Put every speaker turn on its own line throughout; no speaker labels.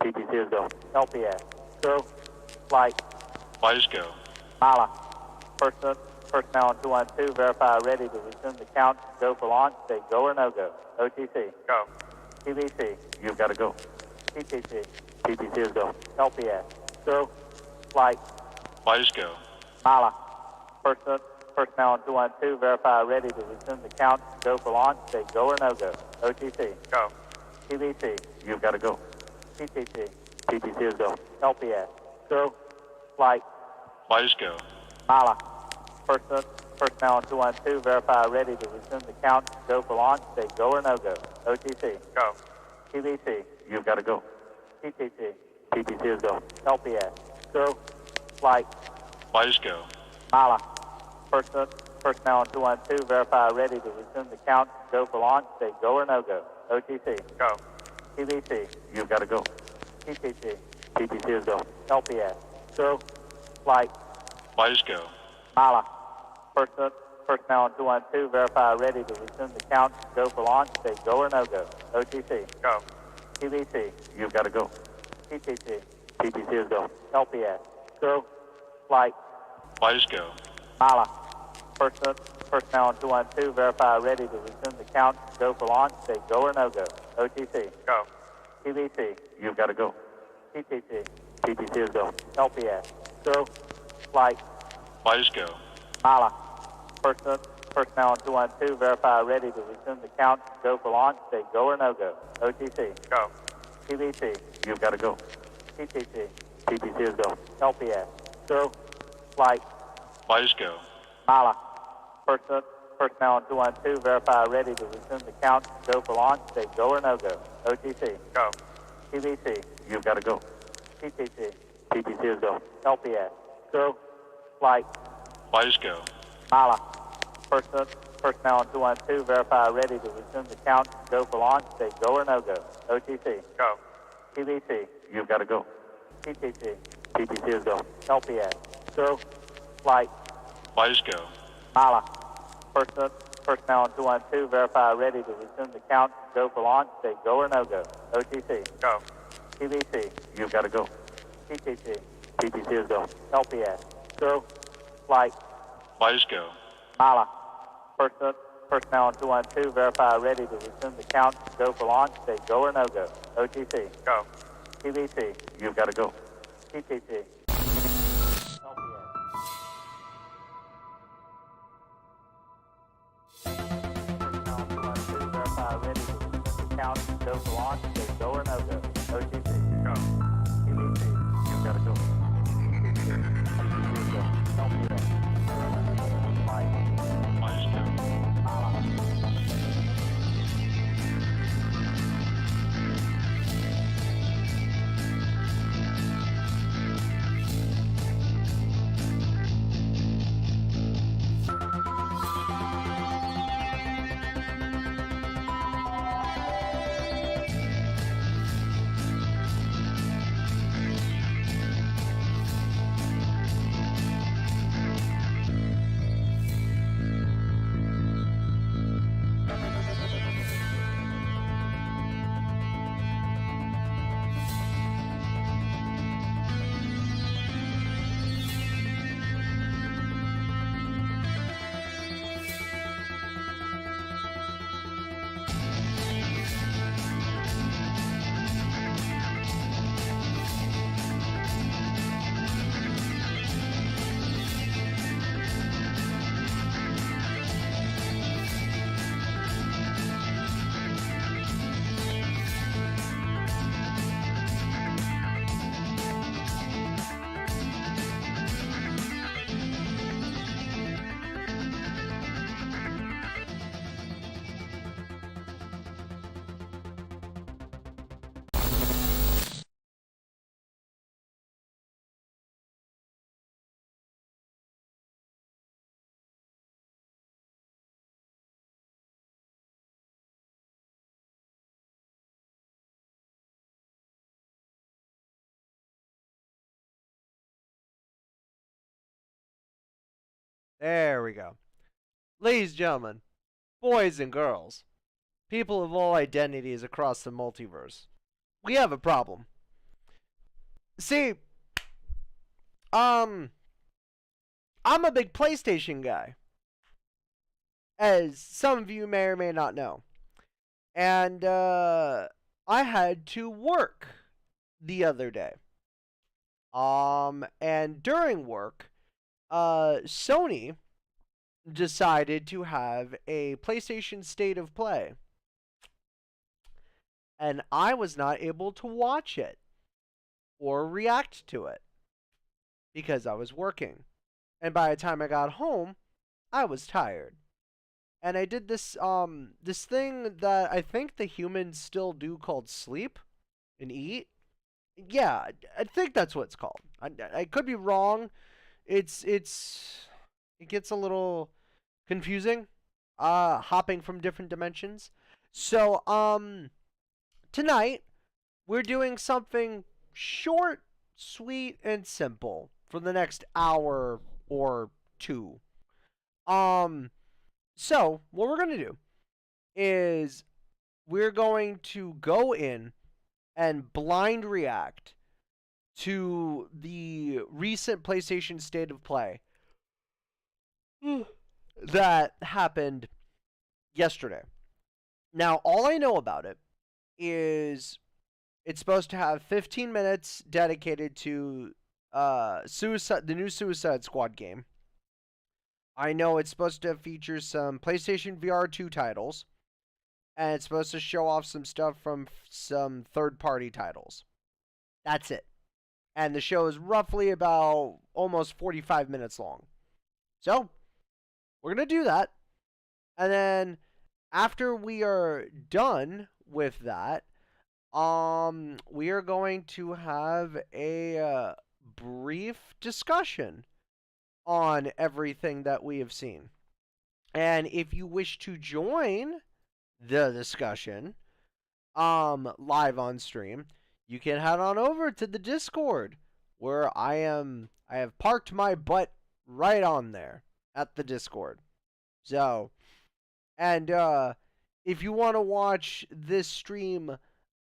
TTC is go. LPS. Go. Flight.
Flight is go.
Mala. Personnel on 212, verify ready to resume the count. Go for launch. Say go or no go. OTC.
Go.
TBC.
You've got to go.
TTC.
TTC is go.
LPS. Go. Flight.
Flight is go.
Mala. Personnel on 212, verify ready to resume the count. Go for launch. Say go or no go. OTC.
Go.
TBC.
You've got to go.
TTC.
TTC is go.
LPS. Go. Flight.
Flight is go.
Mala. Personnel on 212, verify ready to resume the count. Go for launch. Say go or no go. OTC.
Go.
TBC.
You've got to go.
TTC.
TTC is go.
LPS. Go. Flight.
Flight is go.
Mala. Personnel on 212, verify ready to resume the count. Go for launch. Say go or no go. OTC.
Go.
TBC.
You've got to go.
TTC.
TTC is go.
LPS. Go. Flight.
Flight is go.
Mala. Personnel on 212, verify ready to resume the count. Go for launch. Say go or no go. OTC.
Go.
TBC.
You've got to go.
TTC.
TTC is go.
LPS. Go. Flight.
Flight is go.
Mala. Personnel on 212, verify ready to resume the count. Go for launch. Say go or no go. OTC.
Go.
TBC.
You've got to go.
TTC.
TTC is go.
LPS. Go. Flight.
Flight is go.
Mala. Personnel on 212, verify ready to resume the count. Go for launch. Say go or no go. OTC.
Go.
TBC.
You've got to go.
TTC.
TTC is go.
LPS. Go. Flight.
Flight is go.
Mala. Personnel on 212, verify ready to resume the count. Go for launch. Say go or no go. OTC.
Go.
TBC.
You've got to go.
TTC.
TTC is go.
LPS. Go. Flight.
Flight is go.
Mala. Personnel on 212, verify ready to resume the count. Go for launch. Say go or no go. OTC.
Go.
TBC.
You've got to go.
TTC.
TTC is go.
LPS. Go. Flight.
Flight is go.
Mala. Personnel on 212, verify ready to resume the count. Go for launch. Say go or no go. OTC.
Go.
TBC.
You've got to go.
TTC.
TTC is go.
LPS. Go. Flight.
Flight is go.
Mala. Personnel on 212, verify ready to resume the count. Go for launch. Say go or no go. OTC.
Go.
TBC.
You've got to go.
TTC. Verify ready to resume the count. Go for launch. Say go or no go. OTC.
Go.
TBC.
You've got to go.
TTC is go. LPS. Flight.
Flight is go.
There we go. Ladies and gentlemen, boys and girls, people of all identities across the multiverse, we have a problem. See, I'm a big PlayStation guy, as some of you may or may not know. And I had to work the other day. And during work, Sony decided to have a PlayStation State of Play. And I was not able to watch it or react to it because I was working. And by the time I got home, I was tired. And I did this thing that I think the humans still do called sleep and eat. Yeah, I think that's what it's called. I could be wrong. It gets a little confusing, hopping from different dimensions. So tonight we're doing something short, sweet, and simple for the next hour or two. So what we're gonna do is we're going to go in and blind react to the recent PlayStation State of Play that happened yesterday. Now, all I know about it is it's supposed to have 15 minutes dedicated to the new Suicide Squad game. I know it's supposed to feature some PlayStation VR 2 titles, and it's supposed to show off some stuff from some third-party titles. That's it. And the show is roughly about almost 45 minutes long. So, we're going to do that. And then, after we are done with that, we are going to have a brief discussion on everything that we have seen. And if you wish to join the discussion live on stream, you can head on over to the Discord, where I have parked my butt right on there at the Discord. So, and if you want to watch this stream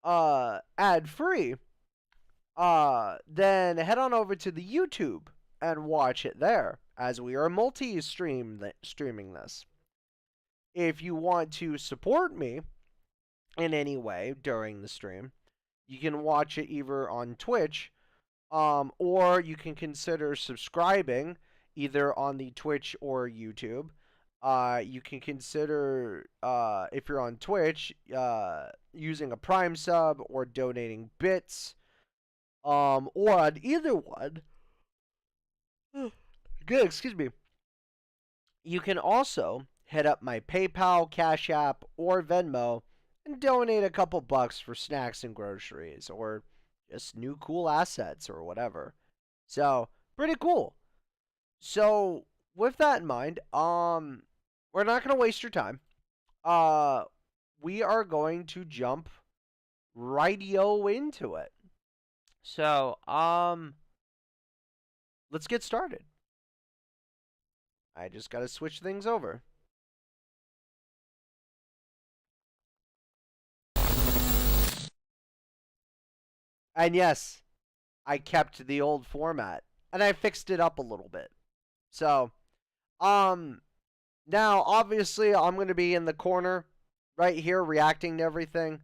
ad free, then head on over to the YouTube and watch it there, as we are streaming this. If you want to support me in any way during the stream, you can watch it either on Twitch, or you can consider subscribing either on the Twitch or YouTube. You can consider, if you're on Twitch, using a Prime sub or donating bits, or on either one. Good, excuse me. You can also hit up my PayPal, Cash App, or Venmo and donate a couple bucks for snacks and groceries, or just new cool assets or whatever. So, pretty cool. So, with that in mind, we're not going to waste your time. We are going to jump right-yo into it. So, let's get started. I just got to switch things over. And yes, I kept the old format, and I fixed it up a little bit. So, now obviously I'm going to be in the corner right here reacting to everything.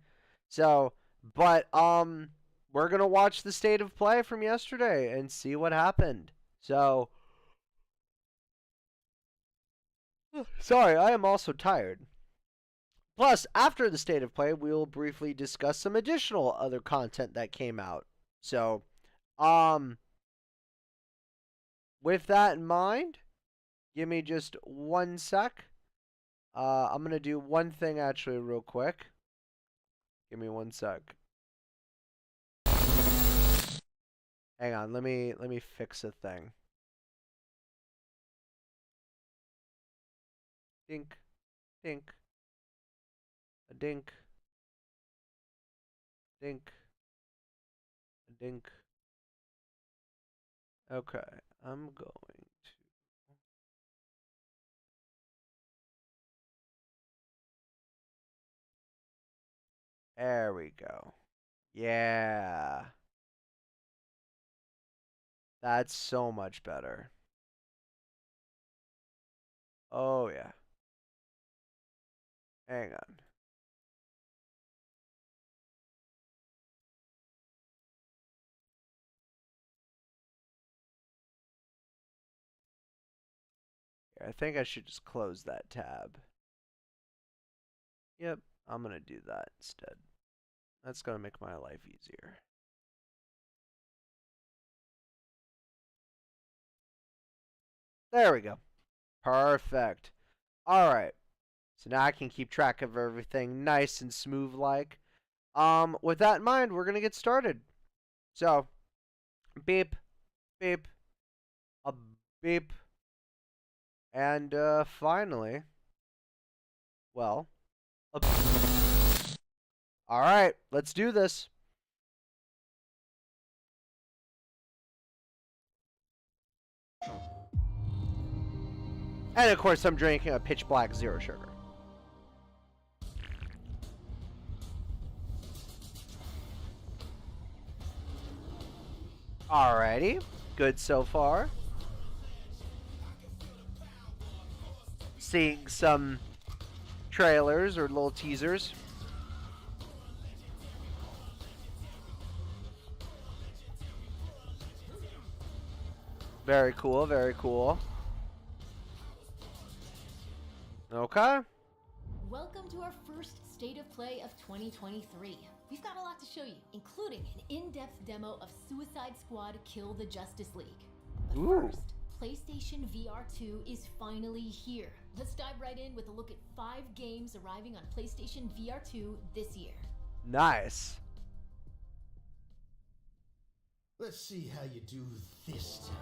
So, but we're going to watch the state of play from yesterday and see what happened. So, sorry, I am also tired. Plus, after the state of play, we will briefly discuss some additional other content that came out. So, with that in mind, give me just 1 sec. I'm gonna do one thing actually real quick. Give me 1 sec. Hang on, let me fix a thing. Dink, dink, a dink, dink, a dink. Okay, I'm going to. There we go. Yeah. That's so much better. Oh, yeah. Hang on. I think I should just close that tab. Yep, I'm going to do that instead. That's going to make my life easier. There we go. Perfect. All right. So now I can keep track of everything nice and smooth like. With that in mind, we're going to get started. So, beep, beep, a beep, and finally, well, a all right, let's do this. And of course, I'm drinking a pitch black zero sugar. Alrighty, good so far. Seeing some trailers or little teasers. Very cool, very cool. Okay.
Welcome to our first State of Play of 2023. We've got a lot to show you, including an in-depth demo of Suicide Squad Kill the Justice League. But first, PlayStation VR 2 is finally here. Let's dive right in with a look at 5 games arriving on PlayStation VR 2 this year.
Nice.
Let's see how you do this time.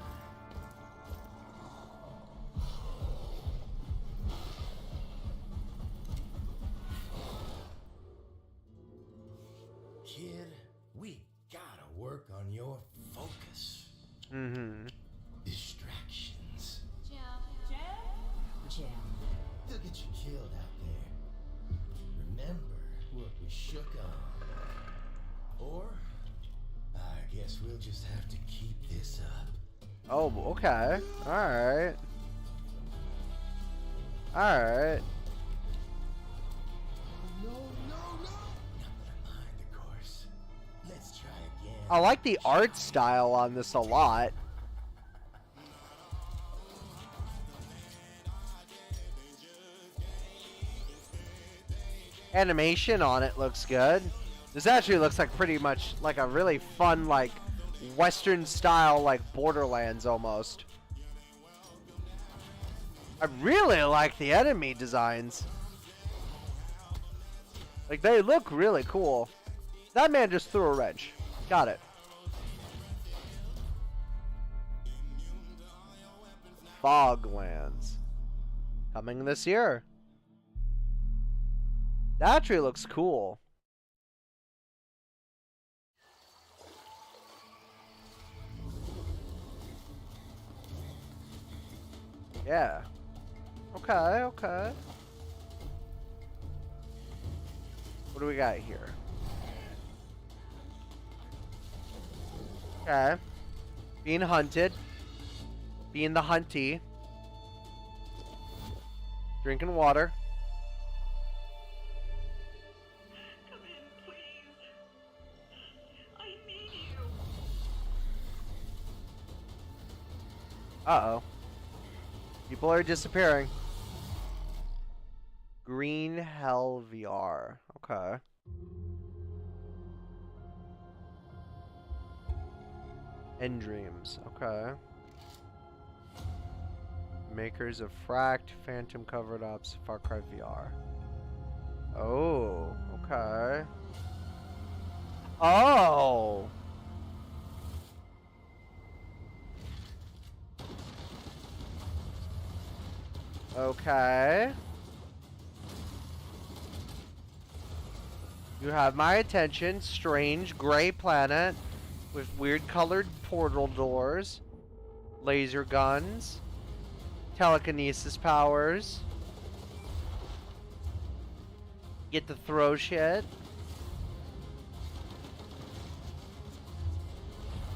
Kid, we gotta work on your focus.
Mm-hmm.
Distractions.
Jam.
They'll get you killed out there. Remember what we shook on. Or, I guess we'll just have to keep this up.
Oh, okay. Alright. Alright.
No. Not that I mind, of course. Let's try again.
I like the art style on this a lot. Animation on it looks good. This actually looks like pretty much like a really fun, like, Western style, like Borderlands almost. I really like the enemy designs. Like, they look really cool. That man just threw a wrench. Got it. Foglands. Coming this year. That actually looks cool. Yeah. Okay. What do we got here? Okay. Being hunted. Being the huntee. Drinking water.
Come in, please. I need you.
Uh-oh. People are disappearing. Green Hell VR. Okay. End Dreams. Okay. Makers of Fract, Phantom Covered Ops, Far Cry VR. Oh, okay. Oh! Okay. You have my attention. Strange gray planet with weird colored portal doors, laser guns, telekinesis powers. Get to throw shit.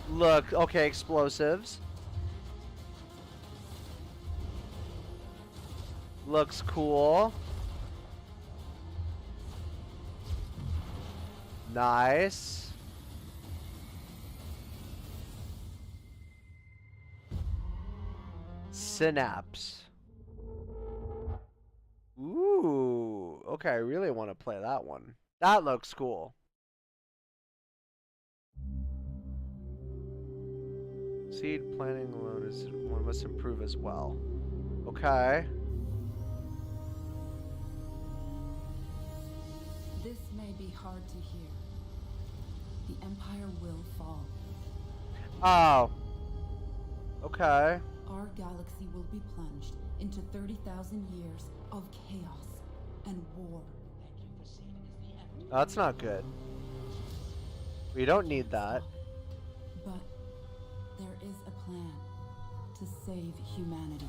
Look, okay, explosives. Looks cool. Nice. Synapse. Ooh, okay, I really want to play that one. That looks cool. Seed planting alone is one must improve as well. Okay.
This may be hard to hear. The Empire will fall.
Oh. Okay.
Our galaxy will be plunged into 30,000 years of chaos and war.
That's not good. We don't need that.
But there is a plan to save humanity.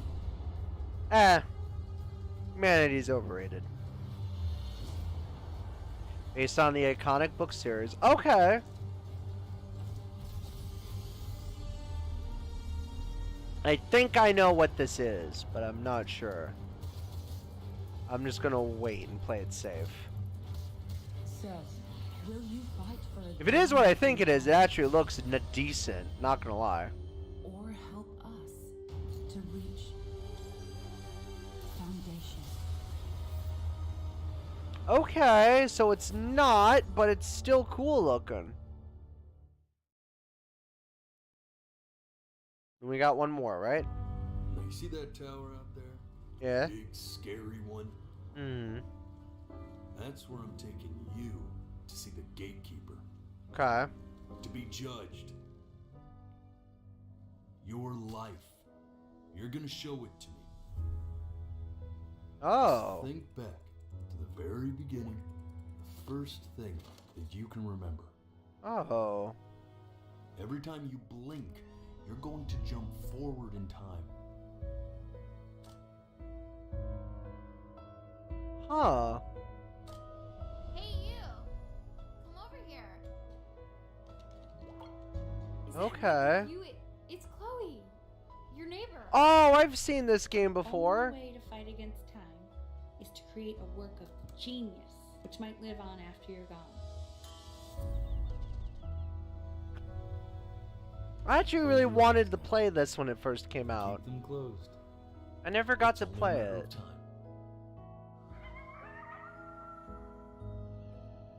Humanity's overrated. Based on the iconic book series. Okay. I think I know what this is, but I'm not sure. I'm just gonna wait and play it safe.
So, will you fight for a
If it is what I think it is, it actually looks decent. Not gonna lie.
or help us to reach Foundation?
Okay, so it's not, but it's still cool looking. And we got one more, right?
Now, you see that tower out there?
Yeah.
Big, scary one?
Hmm.
That's where I'm taking you to see the gatekeeper.
Okay.
To be judged. Your life. You're gonna show it to me.
Oh.
Think back to the very beginning, the first thing that you can remember.
Oh.
Every time you blink, you're going to jump forward in time.
Huh.
Hey, you! Come over here. Is that
Okay.
really you? It's Chloe, your neighbor.
Oh, I've seen this game before.
The only way to fight against time is to create a work of genius, which might live on after you're gone.
I actually really wanted to play this when it first came out.
Keep them closed.
I never got to
Only a
play
matter of
it.
time.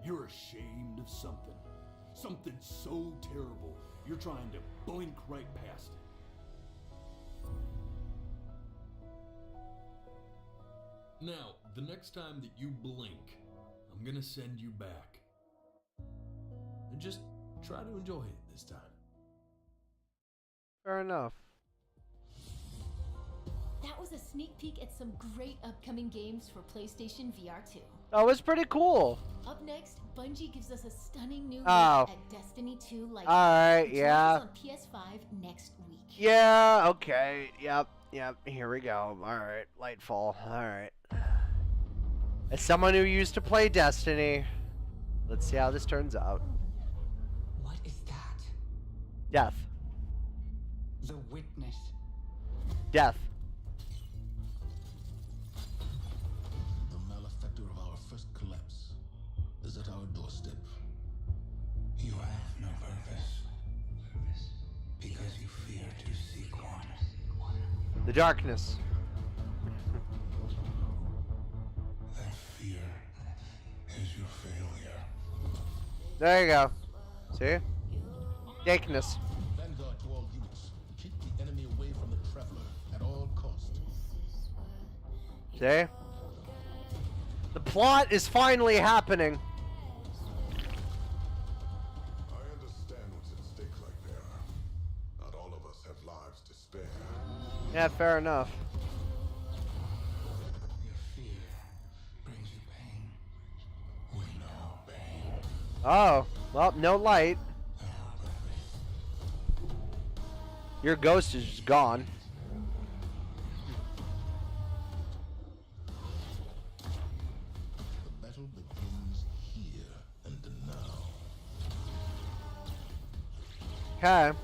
You're ashamed of something. Something so terrible, you're trying to blink right past it. Now, the next time that you blink, I'm gonna send you back. And just try to enjoy it this time.
Fair enough.
That was a sneak peek at some great upcoming games for PlayStation VR 2.
That was pretty cool.
Up next, Bungie gives us a stunning new look
Oh.
at Destiny 2 Light.
Alright,
which
yeah.
launches on PS5 next week.
Yeah, okay. Yep. Here we go. Alright. Lightfall. Alright. As someone who used to play Destiny, let's see how this turns out.
What is that?
Death.
The witness.
Death.
The malefactor of our first collapse is at our doorstep. You have no purpose. Because you fear to seek one.
The darkness.
That fear is your failure.
There you go. See? Darkness.
Vanguard to all units. Keep the enemy away from the traveler at all costs.
See? The plot is finally happening.
I understand what's at stake like there. Not all of us have lives to spare.
Yeah, fair enough.
Your fear brings you pain. We know pain.
Oh, well, no light. Your ghost is just gone.
The battle begins here and now.
Okay.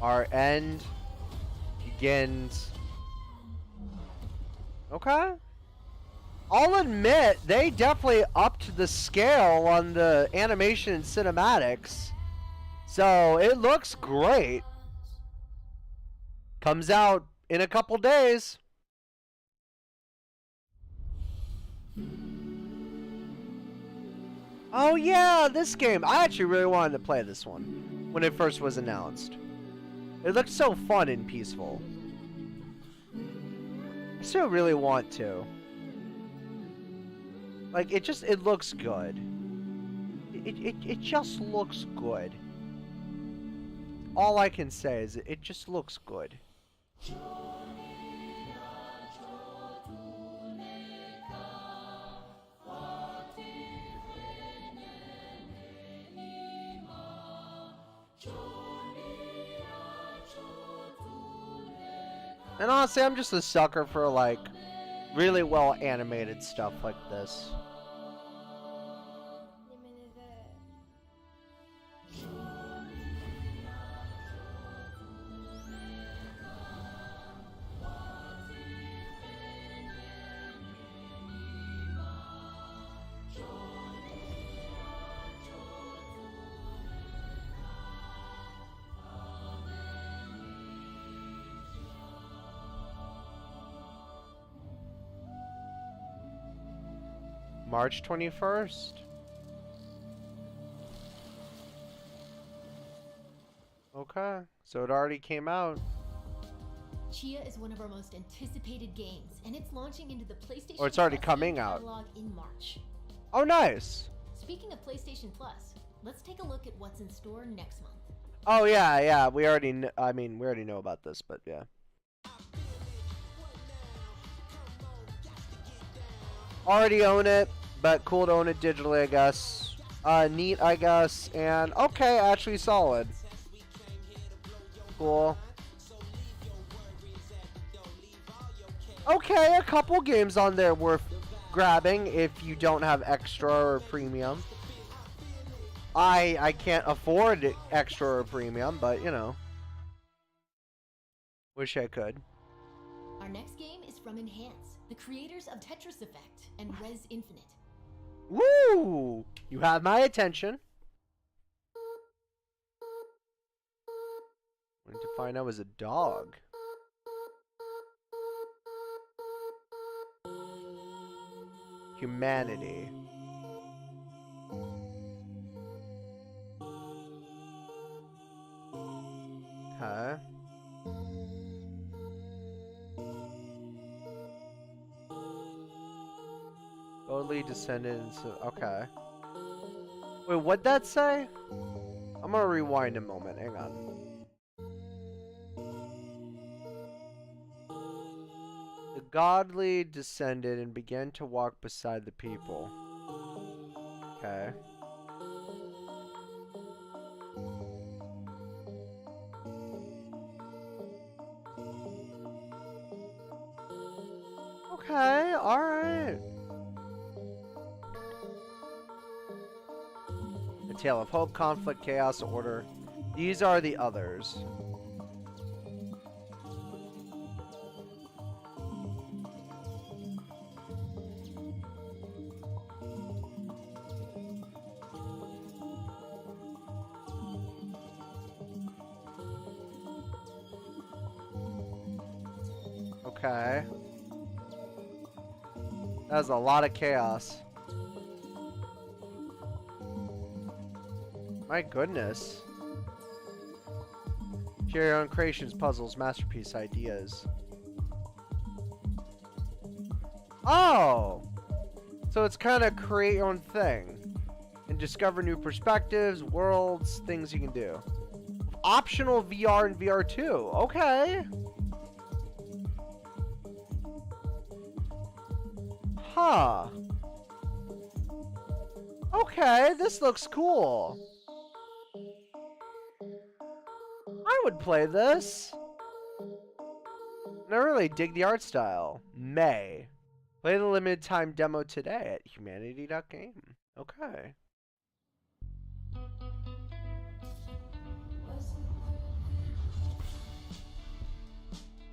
Our end begins. Okay. I'll admit, they definitely upped the scale on the animation and cinematics. So, it looks great. Comes out in a couple days. Oh yeah, this game. I actually really wanted to play this one when it first was announced. It looked so fun and peaceful. I still really want to. Like, it looks good. It just looks good. All I can say is it just looks good. And honestly, I'm just a sucker for, like, really well animated stuff like this. March 21st. Okay, so it already came out.
Chia is one of our most anticipated games, and it's launching into the PlayStation
Or it's already
Plus
coming
game
out.
catalog in March.
Oh, nice.
Speaking of PlayStation Plus, let's take a look at what's in store next month.
Oh yeah, we already we already know about this, but yeah. Already own it, but cool to own it digitally, I guess. Neat, I guess, and okay, actually solid. Cool. Okay, a couple games on there worth grabbing if you don't have extra or premium. I can't afford extra or premium, but you know. Wish I could.
Our next game is from Enhance, the creators of Tetris Effect and Res Infinite.
Woo! You have my attention. Wanted to find out was a dog. Humanity. Okay. Totally descendants of, okay. Wait, what'd that say? I'm gonna rewind a moment, hang on. The godly descended and began to walk beside the people. Okay. Okay, alright. A tale of hope, conflict, chaos, order. These are the others. Okay. That's a lot of chaos. My goodness. Share your own creations, puzzles, masterpiece ideas. Oh! So it's kind of create your own thing. And discover new perspectives, worlds, things you can do. Optional VR and VR2. Okay. Huh. Okay, this looks cool. I would play this. And I really dig the art style. May. Play the limited time demo today at humanity.game. Okay.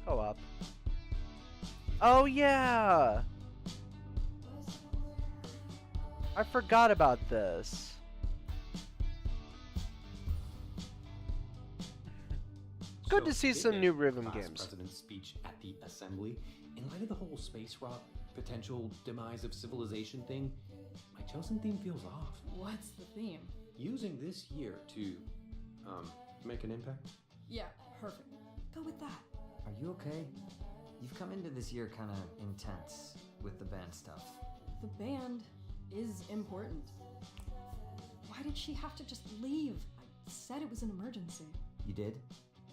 Co-op. Oh yeah! I forgot about this. Good to see some new rhythm games.
President's speech at the assembly. In light of the whole space rock potential demise of civilization thing, my chosen theme feels off.
What's the theme?
Using this year to, make an impact?
Yeah, perfect. Go with that.
Are you okay? You've come into this year kind of intense with the band stuff.
The band is important. Why did she have to just leave? I said it was an emergency.
You did,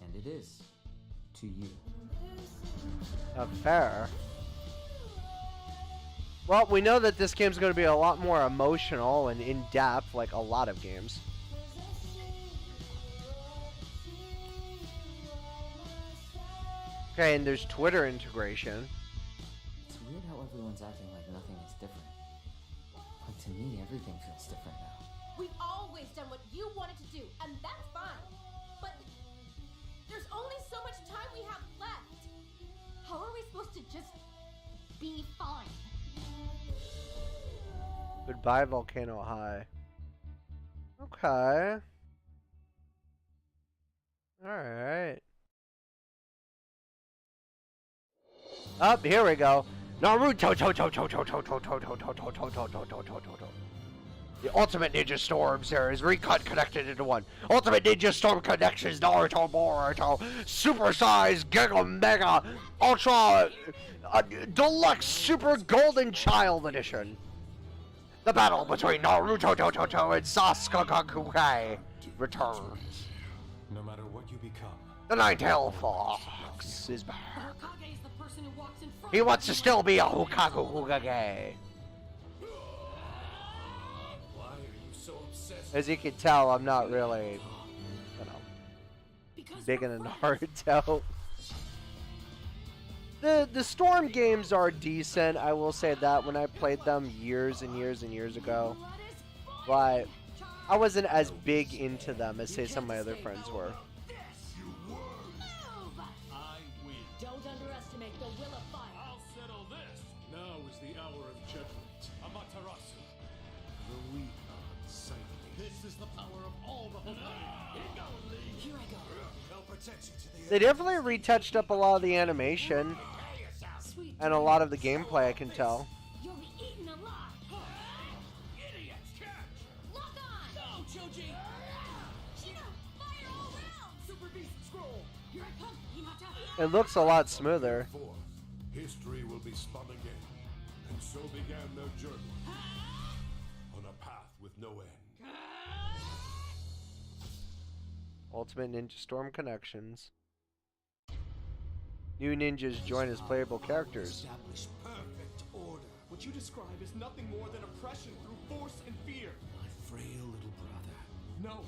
and it is. To you.
Fair. Well, we know that this game's going to be a lot more emotional and in-depth, like a lot of games. Okay, and there's Twitter integration.
It's weird how everyone's acting like nothing is different. But to me, everything feels different now.
We've always done what you wanted to do, and that's fine. But there's only so much time we have left. How are we supposed to just be fine?
Goodbye, Volcano High. Okay. Alright. Up, here we go. Naruto. The Ultimate Ninja Storm series recut connected into one. Ultimate Ninja Storm Connections Naruto Boruto Super Size Giga Mega Ultra Deluxe Super Golden Child Edition. The battle between Naruto and Sasuke returns.
No matter what you become,
The Nine-Tailed Fox is back. He wants to still be a Hokage.
why are you so obsessed?
As you can tell, I'm not really, you know, big into Naruto. The Storm games are decent, I will say that, when I played them years and years and years ago. But I wasn't as big into them as, say, some of my other friends were.
I win.
Don't underestimate the will of fire.
I'll settle this. Now is the hour of judgment. Amaterasu. The weak are silent. This is the power of all the Hokage.
Here I go.
I'll protect you to the
They definitely retouched up a lot of the animation and a lot of the gameplay, I can tell.
You'll be eaten alive.
idiots. Catch.
Lock on.
Go, Choji.
Cheetah, fire all around.
Super Beast Scroll.
Here I come, Hinata.
It looks a lot smoother.
Forth, history will be spun again, and so began their journey on a path with no end.
Ultimate Ninja Storm Connections. New ninjas join as playable characters.
Establish perfect order. What you describe is nothing more than oppression through force and fear.
my frail little brother.
No.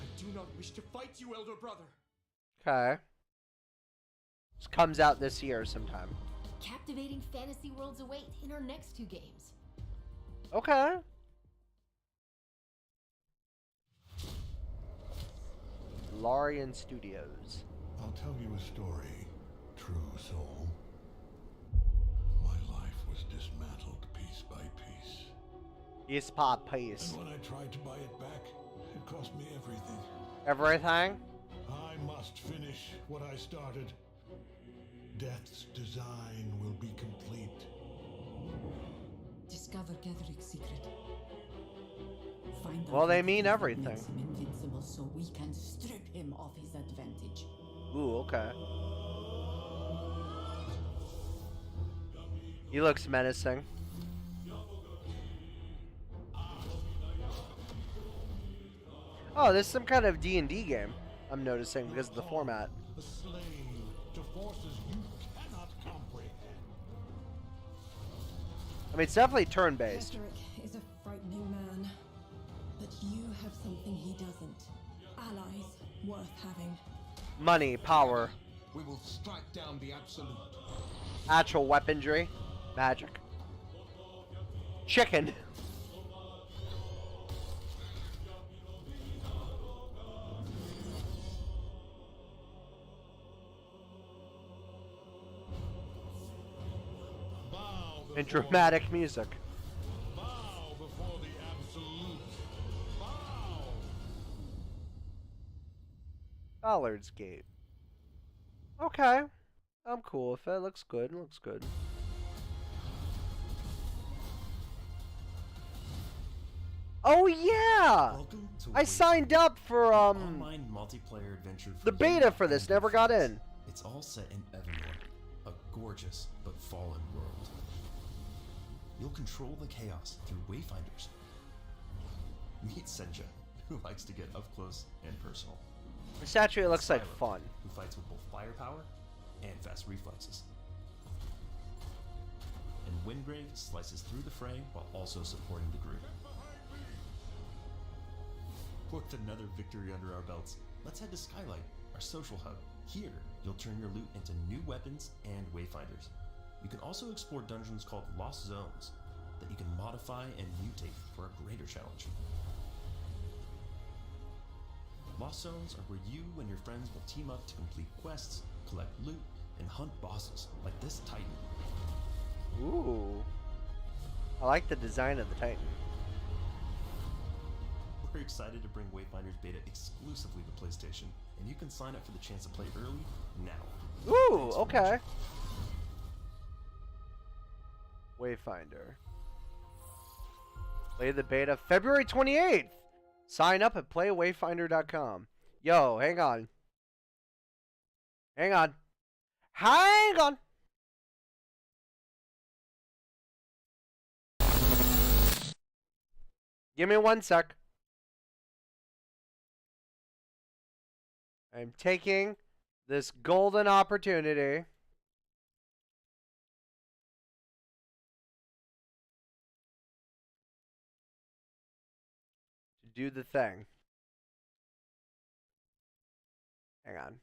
I do not wish to fight you, elder brother.
Okay. This comes out this year sometime.
Captivating fantasy worlds await in our next 2 games.
Okay. Larian Studios.
I'll tell you a story, true soul. My life was dismantled piece by piece.
Yes, pop piece.
And when I tried to buy it back, it cost me everything.
Everything?
I must finish what I started. Death's design will be complete.
Discover Gedric's secret. Find out
Well, they
what
mean
it is that
everything.
makes him invincible so we can strip him of his advantage.
Ooh, okay. He looks menacing. Oh, this is some kind of D&D game, I'm noticing, because of the format.
A slave to forces you cannot comprehend.
I mean, it's definitely turn-based.
Gedric is a frightening man, but you have something he doesn't. Allies worth having.
Money, power,
We will strike down the absolute.
actual weaponry, magic. Chicken. And dramatic music.
Bow before the absolute. Bow.
Ballard's Gate. Okay. I'm cool with it. Looks good. Looks good. Oh yeah!
Welcome to
I signed up for
online multiplayer adventure for
the beta
you
for this.
and your
Never got
friends.
in.
It's all set in Evermore, a gorgeous but fallen world. You'll control the chaos through wayfinders. Meet Senja, who likes to get up close and personal.
This actually looks like
Skylar,
fun.
who fights with both firepower and fast reflexes. And Wingrave slices through the fray while also supporting the group. With another victory under our belts, let's head to Skylight, our social hub. Here, you'll turn your loot into new weapons and wayfinders. You can also explore dungeons called Lost Zones that you can modify and mutate for a greater challenge. Lost Zones are where you and your friends will team up to complete quests, collect loot, and hunt bosses like this Titan.
Ooh. I like the design of the Titan.
We're excited to bring Wayfinders Beta exclusively to PlayStation, and you can sign up for the chance to play early now.
Ooh, okay. Wayfinder. Play the beta February 28th. Sign up at playwayfinder.com. Yo, hang on. Hang on. Hang on. Give me 1 sec. I'm taking this golden opportunity to do the thing. Hang on.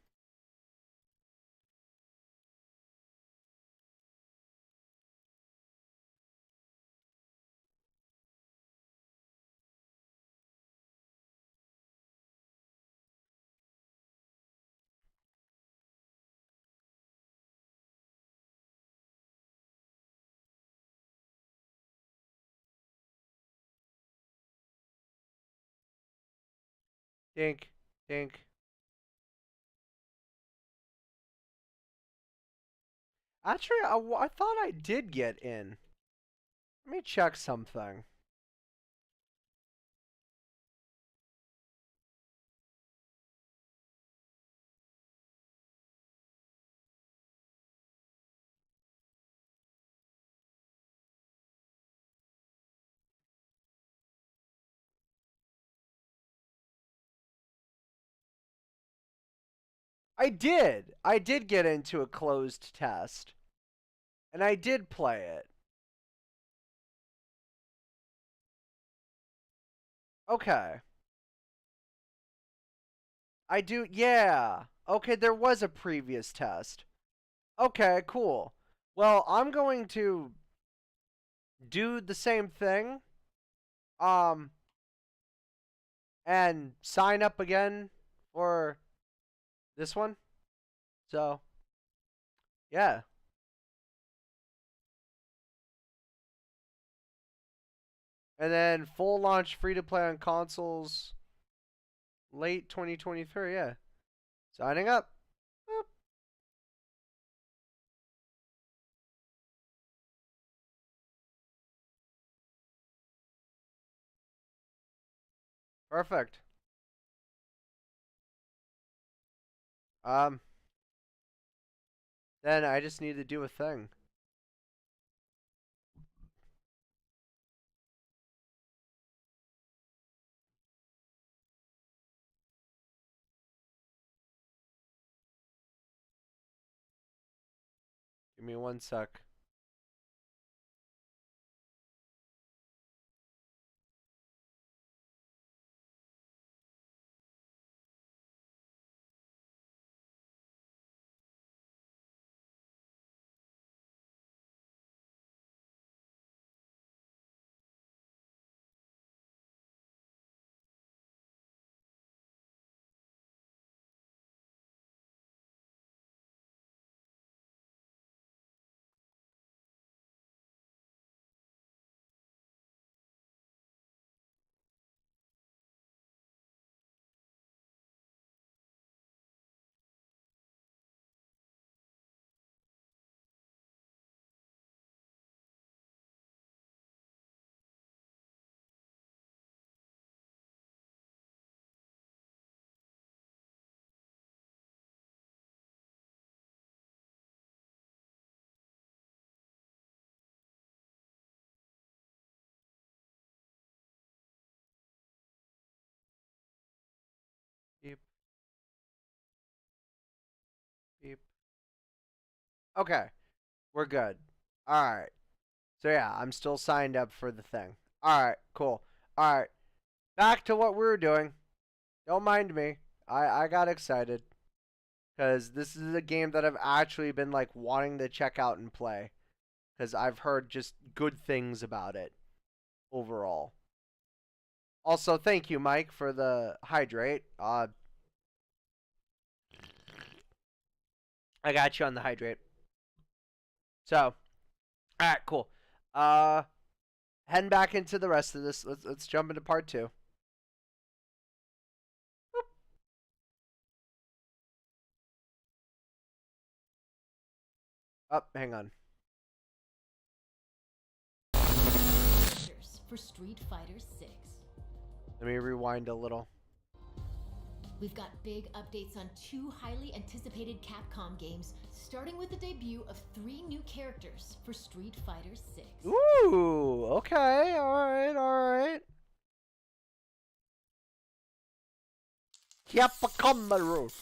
Dink, dink. Actually, I thought I did get in. Let me check something. I did. I did get into a closed test. And I did play it. Okay. I do, yeah. Okay, there was a previous test. Okay, cool. Well, I'm going to do the same thing. And sign up again for this one. So, yeah. And then full launch free to play on consoles late 2023, yeah. Signing up. Boop. Perfect. Then I just need to do a thing. Give me 1 sec. Okay. We're good. Alright. So yeah, I'm still signed up for the thing. Alright, cool. Alright. Back to what we were doing. Don't mind me. I got excited. Because this is a game that I've actually been like wanting to check out and play. Because I've heard just good things about it. Overall. Also, thank you, Mike, for the hydrate. I got you on the hydrate. So, alright, cool. Heading back into the rest of this. Let's jump into part 2. Oh, hang on.
For Street Fighter 6.
Let me rewind a little.
We've got big updates on 2 highly anticipated Capcom games, starting with the debut of 3 new characters for Street Fighter 6.
Ooh, okay, alright. Capcom.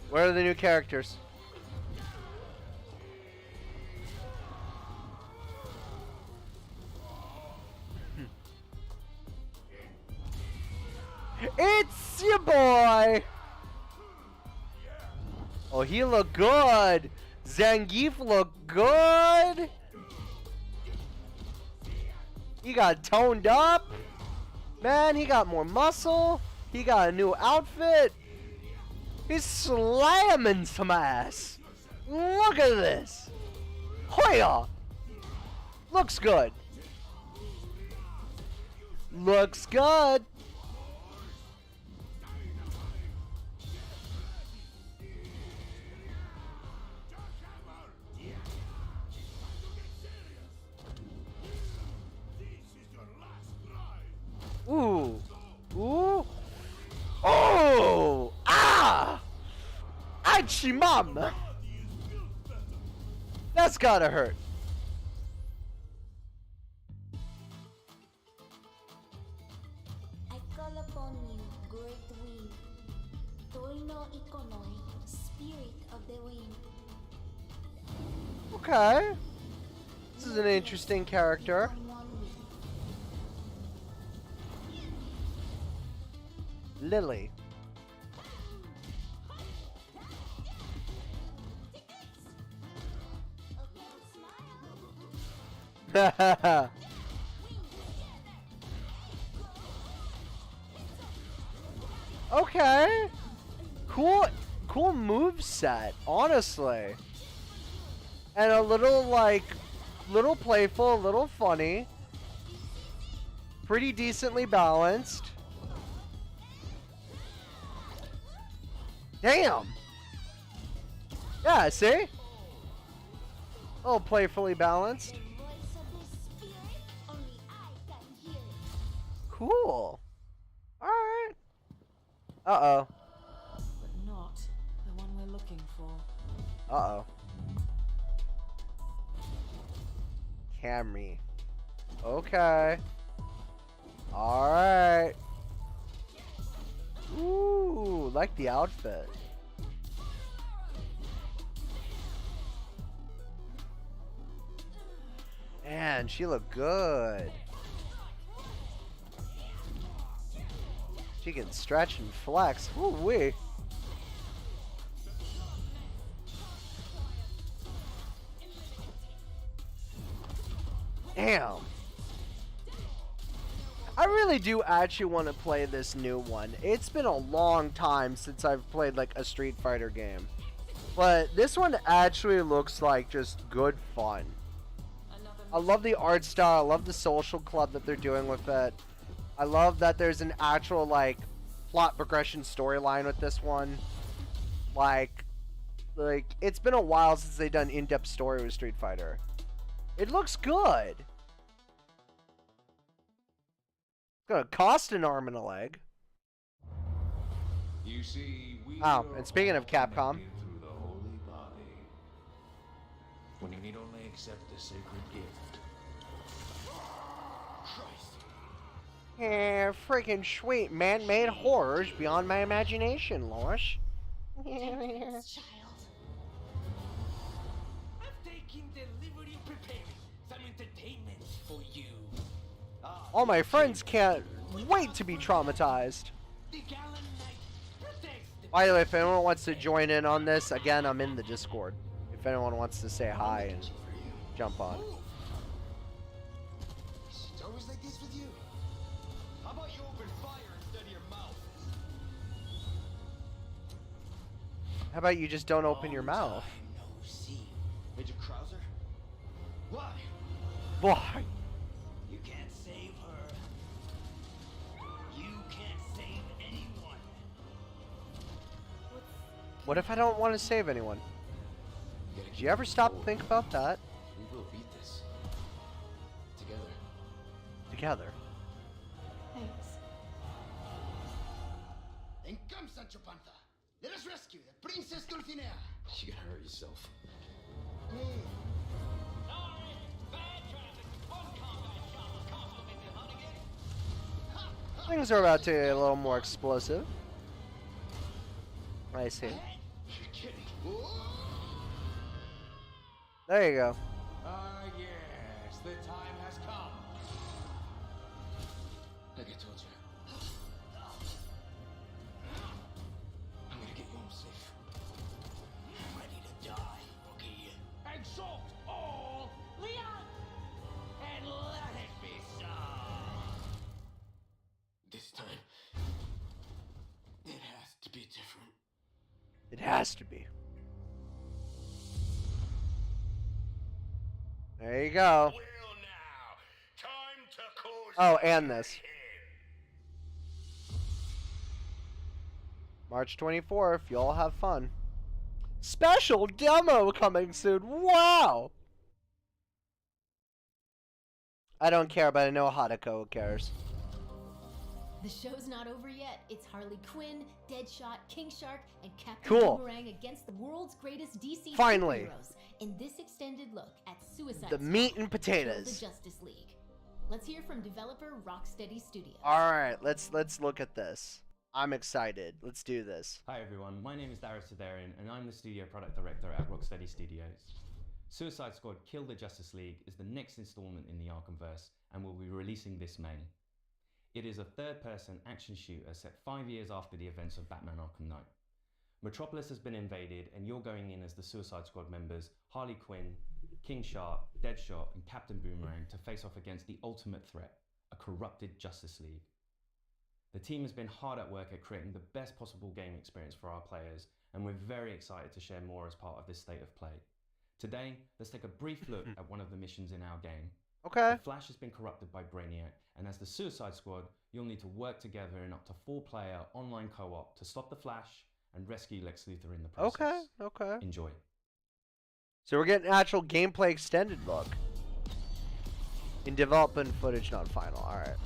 Where are the new characters? It's your boy! Oh, he look good! Zangief look good! He got toned up! Man, he got more muscle! He got a new outfit! He's slamming some ass! Look at this! Hoya! Looks good! Looks good! Ooh. Ooh. Oh! Ah! Aichi mama! That's gotta hurt.
I call upon you, great wind. Toino Ikonoi, spirit of the wind.
Okay. This is an interesting character. Lily. Okay. Cool move set, honestly. And a little little playful, a little funny. Pretty decently balanced. Damn! Yeah, see? Oh, playfully balanced. Cool. Alright. Uh-oh.
But not the one we're looking for.
Uh-oh. Camry. Okay. Alright. Ooh, like the outfit. Man, she looked good. She can stretch and flex. Ooh wee. Damn. I really do actually want to play this new one. It's been a long time since I've played like a Street Fighter game. But this one actually looks like just good fun. I love the art style. I love the social club that they're doing with it. I love that there's an actual like plot progression storyline with this one. Like it's been a while since they've done in-depth story with Street Fighter. It looks good. It's gonna cost an arm and a leg.
You see,
Oh, and speaking of Capcom,
through the holy body, when you need only accept the sacred gift.
yeah, freaking sweet man-made horrors beyond my imagination, Lois.
Yes, child.
All my friends can't wait to be traumatized. By the way, if anyone wants to join in on this, again, I'm in the Discord. If anyone wants to say hi and jump on.
It's always like this with you. How about you open fire instead of your mouth?
How about you just don't open your mouth?
No, see. Major Krauser? Why?
Why?
You can't save her. You can't save anyone.
What if I don't want to save anyone? Did you ever stop to think about that?
We will beat this. Together.
Together.
Thanks.
Then come, Sancho Panza. Let us rescue the Princess Dulcinea.
You gotta hurt yourself.
Things are about to get a little more explosive. I see. There you go.
Yes, the time has come.
Like I told you. I'm gonna get you home safe.
I'm ready to die, rookie. Exalt all, Leon, and let it be so.
This time, it has to be different.
It has to be. There you go. Oh, and this. March 24th, y'all have fun. Special demo coming soon. Wow! I don't care, but I know Hadako cares.
The show's not over yet. It's Harley Quinn, Deadshot, King Shark, and Captain
Cool.
Boomerang against the world's greatest DC
Finally.
superheroes in this extended look at Suicide
The
Squad,
meat and
Kill
potatoes.
the Justice League. Let's hear from developer Rocksteady Studios.
Alright, let's look at this. I'm excited. Let's do this.
Hi everyone, my name is Darius Sidarian and I'm the studio product director at Rocksteady Studios. Suicide Squad Kill the Justice League is the next installment in the Arkhamverse and will be releasing this May. It is a third-person action shooter set 5 years after the events of Batman Arkham Knight. Metropolis has been invaded and you're going in as the Suicide Squad members Harley Quinn, King Shark, Deadshot and Captain Boomerang to face off against the ultimate threat, a corrupted Justice League. The team has been hard at work at creating the best possible game experience for our players and we're very excited to share more as part of this state of play. Today, let's take a brief look at one of the missions in our game.
Okay.
The Flash has been corrupted by Brainiac, and as the Suicide Squad, you'll need to work together in up to 4-player online co-op to stop the Flash and rescue Lex Luthor in the process.
Okay.
Enjoy.
So we're getting actual gameplay extended look. In development footage, not final. Alright.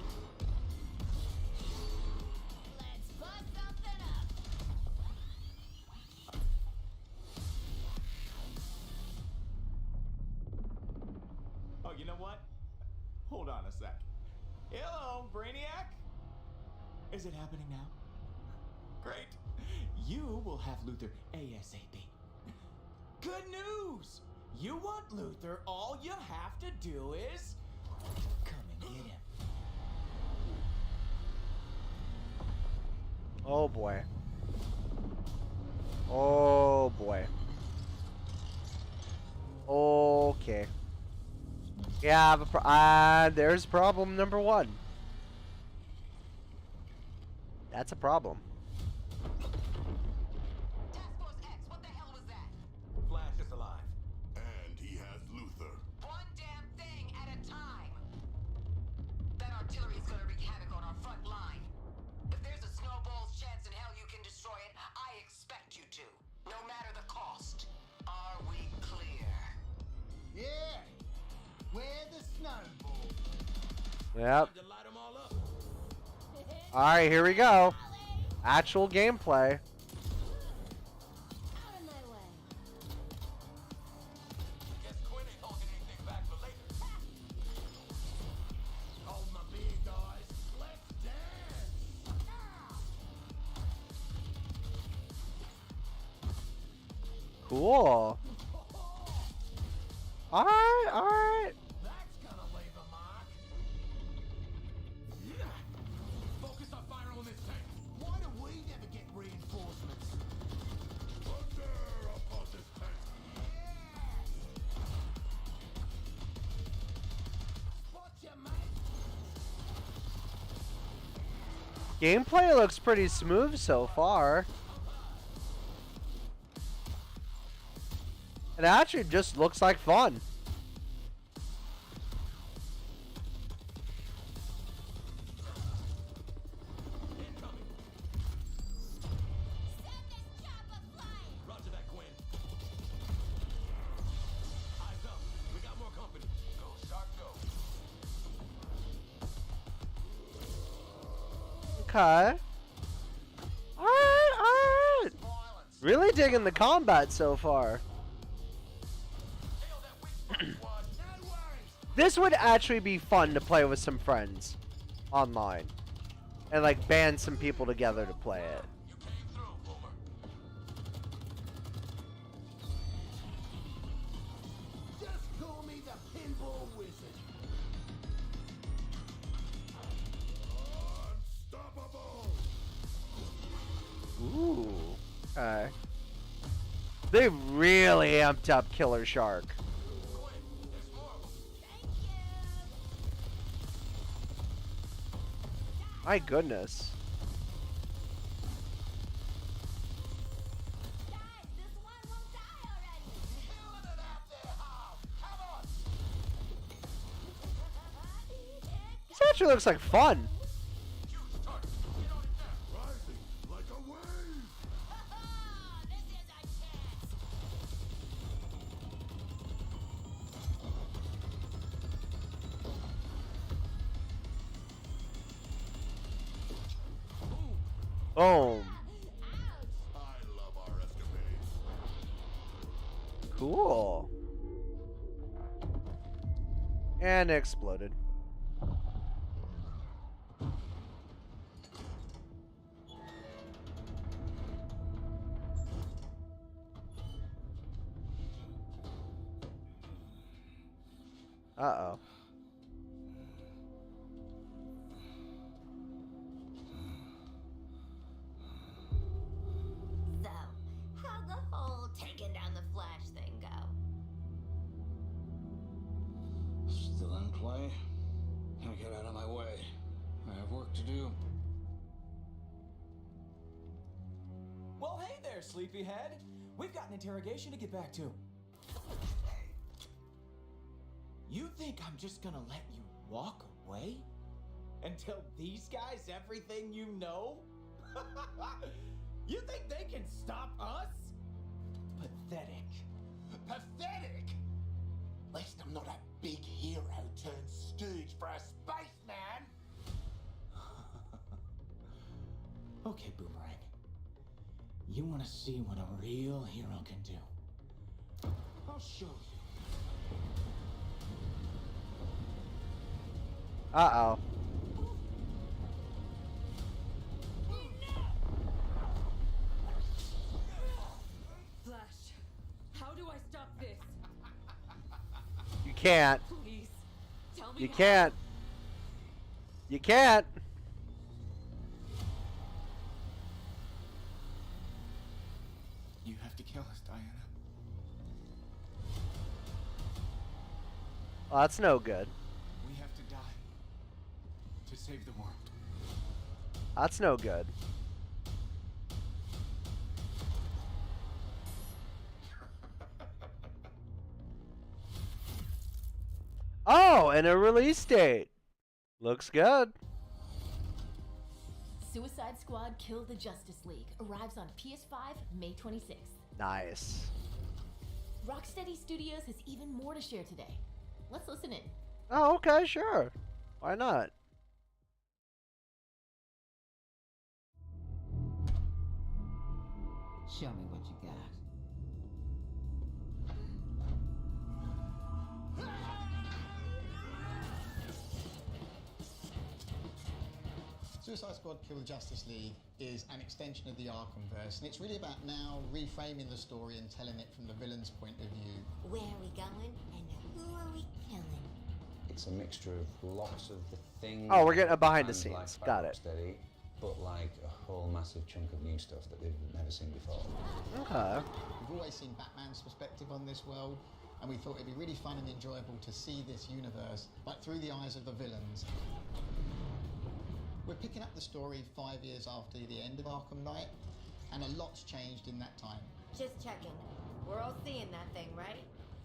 Oh, you know what? Hold on a sec. Hello, Brainiac? Is it happening now? Great. You will have Luthor ASAP. Good news! You want Luthor, all you have to do is come and get him.
Oh boy. Oh boy. Okay. Yeah, I have a there's problem number one. That's a problem.
Flash is alive.
And he has Luthor.
One damn thing at a time. That artillery is gonna wreak havoc on our front line. If there's a snowball's chance in hell you can destroy it, I expect you to. No matter the cost. Are we clear?
Yeah. Where the snowball?
Yep. Alright, here we go. Actual gameplay. Cool. Alright. Gameplay looks pretty smooth so far. It actually just looks like fun.
Roger that, Gwen. Eyes up. We got more company. Go, start, go.
Okay. Alright. Really digging the combat so far. This would actually be fun to play with some friends online. And like band some people together to play it.
Just call me the pinball wizard.
Ooh. Okay. They really amped up Killer Shark. My goodness. This actually looks like fun. Boom. Cool. And exploded. Uh-oh.
So, how'd the whole taking down the Flash thing go?
Still in play? Now get out of my way. I have work to do.
Well, hey there, sleepyhead. We've got an interrogation to get back to. You think I'm just gonna let you walk away? And tell these guys everything you know? You think they can stop us? Pathetic.
Pathetic? At least I'm not a big hero turned stooge for a spaceman.
Okay, Boomerang. You want to see what a real hero can do? I'll show you.
Uh-oh.
Flash, how do I stop this?
You can't.
Please, tell me
You
how.
can't. You can't.
You have to kill us, Diana.
Well, that's no good.
We have to die to save the world.
That's no good. Oh, and a release date. Looks good.
Suicide Squad Kill the Justice League arrives on PS5 May 26th.
Nice.
Rocksteady Studios has even more to share today. Let's listen in.
Oh, okay, sure. Why not?
Show me what you got.
Suicide Squad Kill the Justice League is an extension of the Arkhamverse, and it's really about now reframing the story and telling it from the villain's point of view.
Where are we going and who are we killing?
It's a mixture of lots of the things.
Oh, we're getting a behind the
and
scenes.
like
Got it.
Rocksteady, but like a whole massive chunk of new stuff that they've never seen before.
Okay.
We've always seen Batman's perspective on this world, and we thought it'd be really fun and enjoyable to see this universe, but through the eyes of the villains. We're picking up the story 5 years after the end of Arkham Knight, and a lot's changed in that time.
Just checking. We're all seeing that thing, right?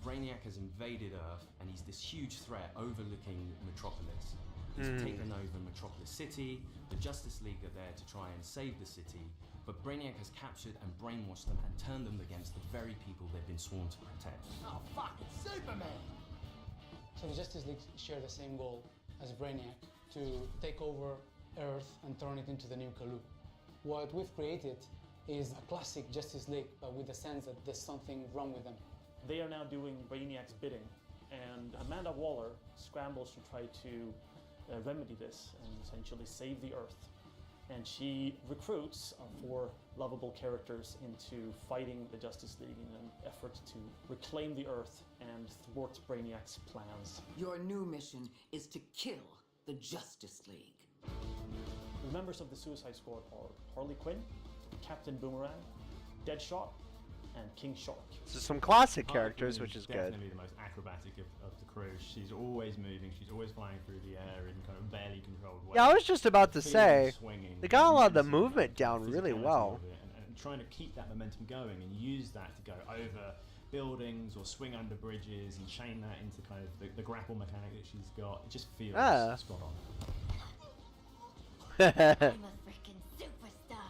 Brainiac has invaded Earth, and he's this huge threat overlooking Metropolis. He's taken over Metropolis City. The Justice League are there to try and save the city, but Brainiac has captured and brainwashed them and turned them against the very people they've been sworn to protect.
Oh, fuck, it's Superman!
So the Justice League share the same goal as Brainiac, to take over Earth and turn it into the new Kalu. What we've created is a classic Justice League, but with the sense that there's something wrong with them.
They are now doing Brainiac's bidding, and Amanda Waller scrambles to try to remedy this and essentially save the Earth. And she recruits our 4 lovable characters into fighting the Justice League in an effort to reclaim the Earth and thwart Brainiac's plans.
Your new mission is to kill the Justice League.
The members of the Suicide Squad are Harley Quinn, Captain Boomerang, Deadshot, and King Shark.
So some classic characters, which is good.
Definitely the most acrobatic of the crew. She's always moving. She's always flying through the air in kind of barely controlled ways.
Yeah, I was just about to say,
Swinging,
they got a lot of the movement down really well.
and trying to keep that momentum going and use that to go over buildings or swing under bridges and chain that into kind of the grapple mechanic that she's got. It just feels spot on.
I'm a freaking superstar.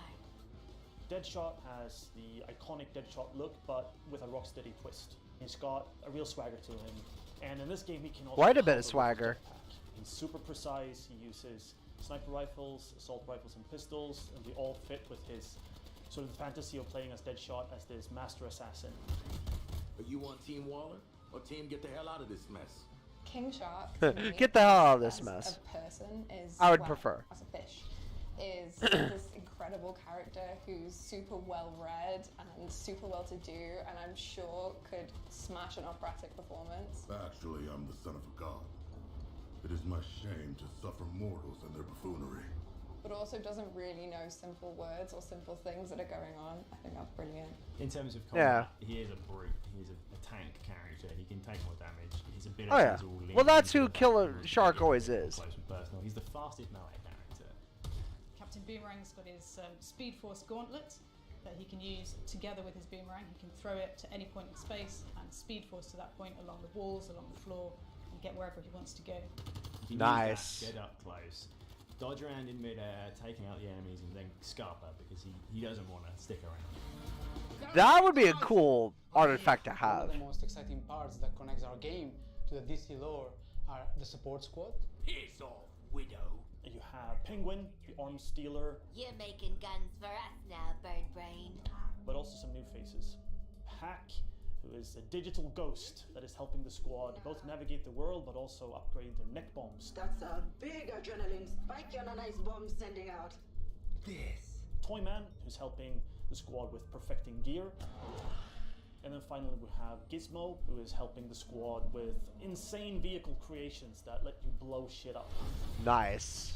Deadshot has the iconic Deadshot look, but with a rocksteady twist. He's got a real swagger to him, and in this game he can also
Quite a bit of
cover with
swagger.
his jetpack. He's super precise. He uses sniper rifles, assault rifles, and pistols, and they all fit with his sort of fantasy of playing as Deadshot as this master assassin.
Are you on Team Waller or Team Get the Hell Out of This Mess?
King Shark, to me,
Get the hell out of this
as
mess.
a person is,
I would
well,
prefer.
as a fish, is this incredible character who's super well read and super well to do, and I'm sure could smash an operatic performance.
Actually, I'm the son of a god. It is my shame to suffer mortals and their buffoonery.
But also doesn't really know simple words or simple things that are going on. I think that's brilliant.
In terms of combat, he is a brute. He's a tank character. He can take more damage. His abilities
Oh yeah.
all
Well,
lean
that's
into
who
that
Killer
kind of
Shark always is.
close and personal. He's the fastest melee character.
Captain Boomerang's got his Speed Force Gauntlet that he can use together with his boomerang. He can throw it to any point in space and Speed Force to that point along the walls, along the floor, and get wherever he wants to go.
He
Nice.
Get up close, dodge around in midair, taking out the enemies, and then scarper because he doesn't want to stick around.
That would be a cool artifact to
One
have.
of the most exciting parts that connects our game to the DC lore are the support squad.
Piss off, Widow.
You have Penguin, the Arms Stealer,
You're making guns for us now, Bird Brain.
but also some new faces. Hack, who is a digital ghost that is helping the squad both navigate the world but also upgrade their neck bombs.
That's a big adrenaline spike and a nice bomb sending out.
This.
Toyman, who's helping the squad with perfecting gear. And then finally we have Gizmo, who is helping the squad with insane vehicle creations that let you blow shit up.
Nice.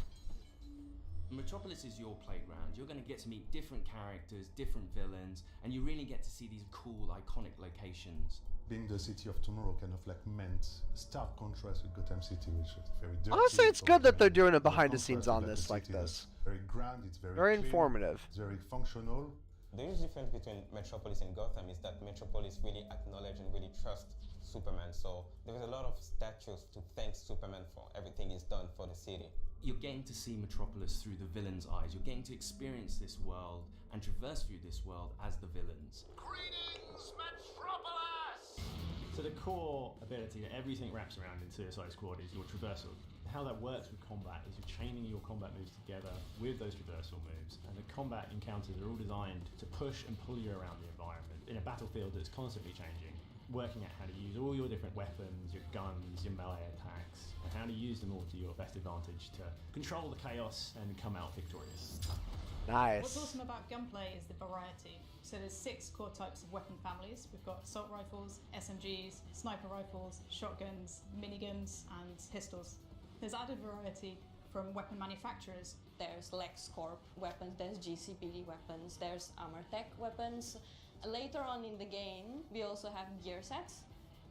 Metropolis is your playground. You're going to get to meet different characters, different villains, and you really get to see these cool, iconic locations.
Being the city of tomorrow kind of like meant stark contrast with Gotham City, which is very dirty.
Honestly, it's good that they're doing a
The
behind the scenes
contrast
on
with
this
the
like
city
this.
that's very grand, it's very
Very
clean,
informative.
it's very functional.
The huge difference between Metropolis and Gotham is that Metropolis really acknowledge and really trust Superman. So there is a lot of statues to thank Superman for everything he's done for the city.
You're getting to see Metropolis through the villain's eyes. You're getting to experience this world and traverse through this world as the villains.
Greetings, Metropolis!
So the core ability that everything wraps around in Suicide Squad is your traversal. How that works with combat is you're chaining your combat moves together with those traversal moves, and the combat encounters are all designed to push and pull you around the environment in a battlefield that's constantly changing, working out how to use all your different weapons, your guns, your melee attacks, and how to use them all to your best advantage to control the chaos and come out victorious.
What's awesome about Gunplay is the variety. So there's 6 core types of weapon families. We've got assault rifles, SMGs, sniper rifles, shotguns, miniguns, and pistols. There's added variety from weapon manufacturers.
There's LexCorp weapons, there's GCPD weapons, there's Armortech weapons. Later on in the game, we also have gear sets.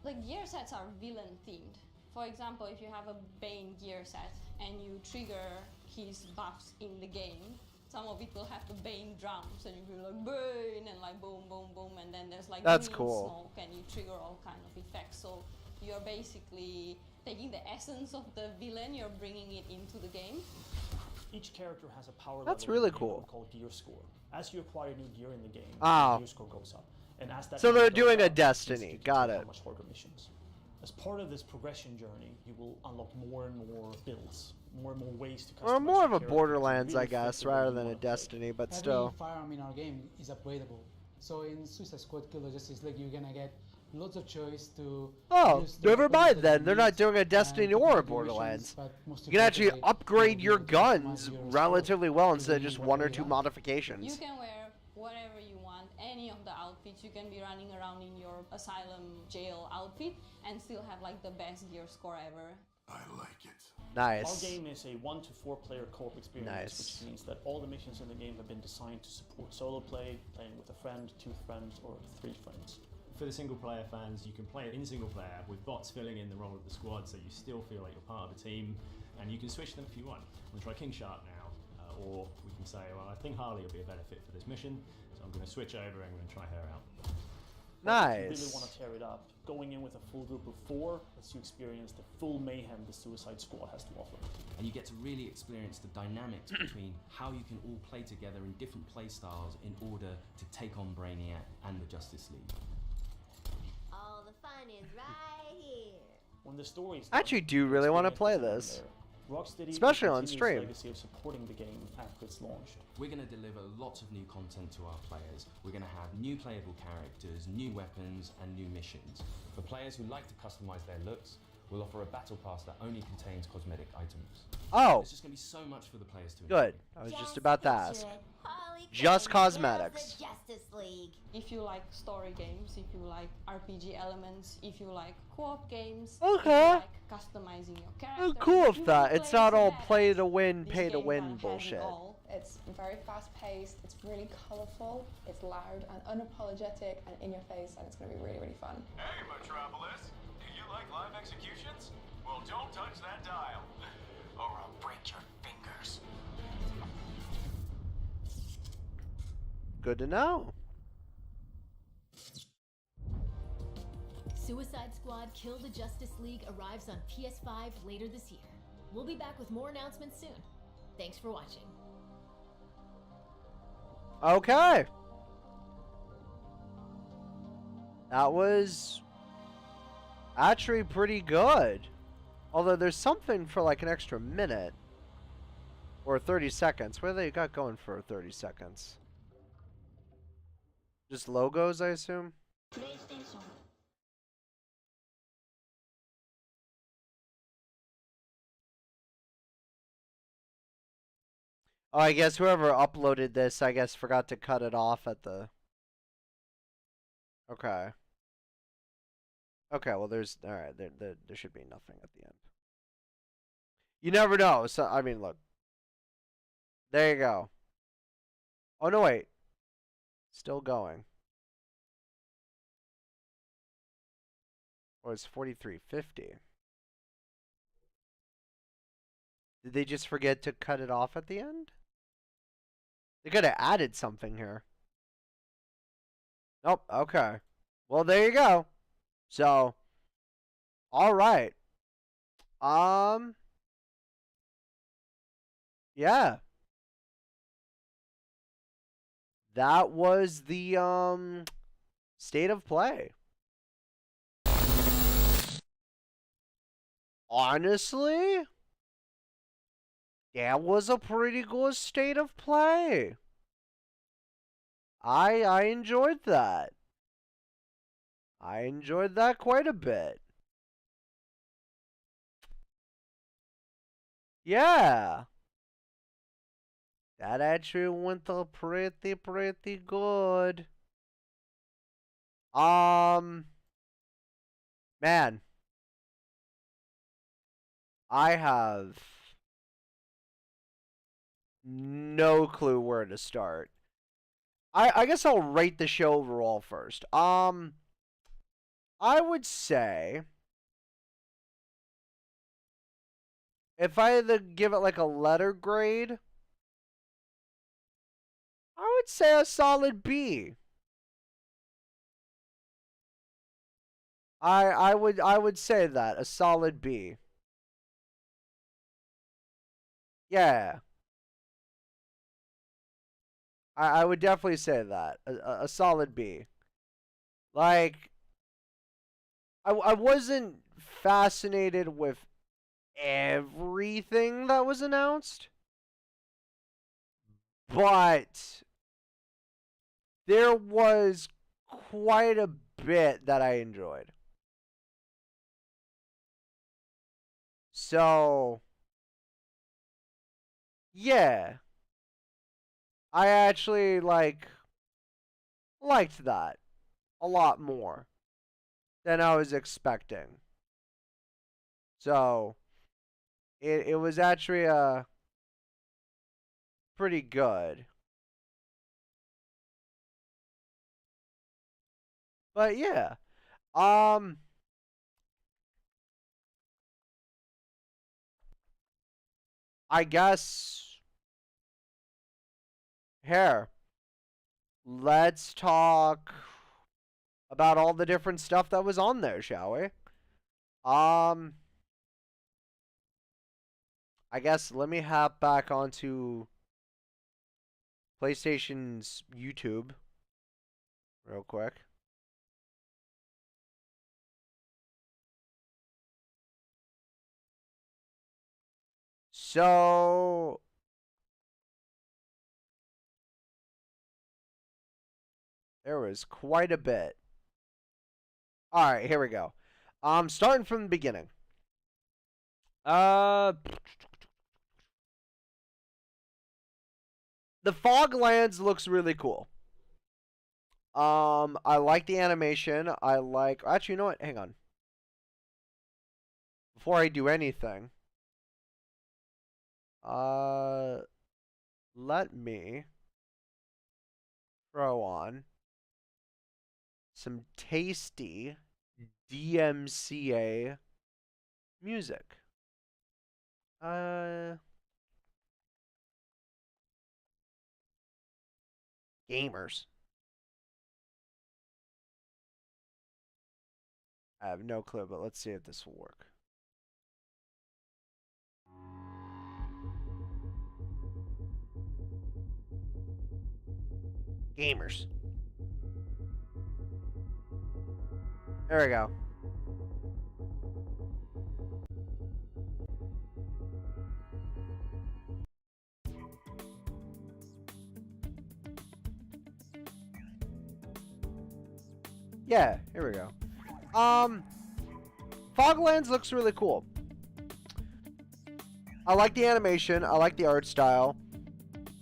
Like, gear sets are villain themed.
For example, if you have a Bane gear set and you trigger his buffs in the game, some of it will have the Bane drums and you'll be like Bane and like boom, boom, boom, and then there's like
That's
green
cool.
smoke and you trigger all kind of effects. So you're basically taking the essence of the villain, you're bringing it into the game.
Each character has a power
That's
level in
really
the game
cool.
called gear score. As you acquire new gear in the game,
Oh.
the gear score goes up. And as that
So
gear
they're
goes
doing a
up, it
Destiny.
leads
Got
to
it.
much harder missions. As part of this progression journey, you will unlock more and more builds, more and more ways to customize
Or more
your
of a
character to
Borderlands,
really
I
fit
guess,
the way
rather
you
than a
wanna play.
Destiny, but
Every
still.
firearm in our game is upgradable. So in Suicide Squad Kill the Justice League, you're gonna get lots of choice to.
Oh,
use the
never
weapons
mind
that
then.
you
They're not
need
doing a
and
Destiny
to
or a
complete your
Borderlands.
missions, but most
You can actually
importantly,
upgrade
you'll
your
be able to customize
guns
your
relatively well instead of
to
just
be
one or
whatever
two
you want.
modifications.
You can wear whatever you want, any of the outfits. You can be running around in your asylum jail outfit and still have like the best gear score ever.
I like it.
Nice.
Our game is a 1 to 4 player co-op experience,
Nice.
which means that all the missions in the game have been designed to support solo play, playing with a friend, 2 friends, or 3 friends.
For the single player fans, you can play it in single player with bots filling in the role of the squad, so you still feel like you're part of a team, and you can switch them if you want. We'll try King Shark now, or we can say, well, I think Harley will be a better fit for this mission, so I'm going to switch over and I'm going to try her out.
If you really
Nice.
want to tear it up, going in with a full group of 4 lets you experience the full mayhem the Suicide Squad has to offer.
And you get to really experience the dynamics between how you can all play together in different play styles in order to take on Brainiac and the Justice League.
All the fun is right here.
When the story is
I actually do really want to play
experience
this.
is there. Rocksteady
Especially
will
on
continue
stream.
its legacy of supporting the game after it's launched.
We're going to deliver lots of new content to our players. We're going to have new playable characters, new weapons, and new missions. For players who like to customize their looks, we'll offer a battle pass that only contains cosmetic items.
Oh.
There's just going to be so much for the players to
Good.
enjoy.
I was just about to ask.
Harley
Just
Quinn kills
cosmetics.
the Justice League.
If you like story games, if you like RPG elements, if you like co-op games,
Okay.
if you like customizing your character,
I'm cool
if you
with that.
wanna
It's
play
not
as a
all
badass,
play to win,
this
pay to
game
win
kinda has it
bullshit.
all.
It's very fast paced, it's really colourful, it's loud and unapologetic and in your face, and it's going to be really, really fun.
Hey, Metropolis! Do you like live executions? Well, don't touch that dial, or I'll break your fingers.
Good to know.
Suicide Squad Kill the Justice League arrives on PS5 later this year. We'll be back with more announcements soon. Thanks for watching.
Okay. That was actually pretty good. Although there's something for like an extra minute. Or 30 seconds. What do they got going for 30 seconds? Just logos, I assume?
PlayStation.
Oh, I guess whoever uploaded this, I guess, forgot to cut it off at the... Okay. Okay, well, there's... Alright, there should be nothing at the end. You never know. So, I mean, look. There you go. Oh, no, wait. Still going. Or it's 43.50. Did they just forget to cut it off at the end? They could have added something here. Nope, okay. Well, there you go. So, alright. Yeah. That was the, state of play. Honestly, that was a pretty good state of play. I enjoyed that. I enjoyed that quite a bit. Yeah. That actually went pretty good. Man. I have no clue where to start. I guess I'll rate the show overall first. I would say if I had to give it like a letter grade, I would say a solid B. I would say that, a solid B. Yeah. I would definitely say that, a solid B. Like, I wasn't fascinated with everything that was announced, but there was quite a bit that I enjoyed. So, yeah. I actually, liked that a lot more than I was expecting. So, it was actually pretty good. But yeah, I guess here, let's talk about all the different stuff that was on there, shall we? I guess let me hop back onto PlayStation's YouTube real quick. So, there was quite a bit. Alright, here we go. Starting from the beginning. The Foglands looks really cool. I like the animation. Actually, you know what? Hang on. Before I do anything, let me throw on some tasty DMCA music. Gamers. I have no clue, but let's see if this will work. Gamers. There we go. Yeah, here we go. Foglands looks really cool. I like the animation. I like the art style.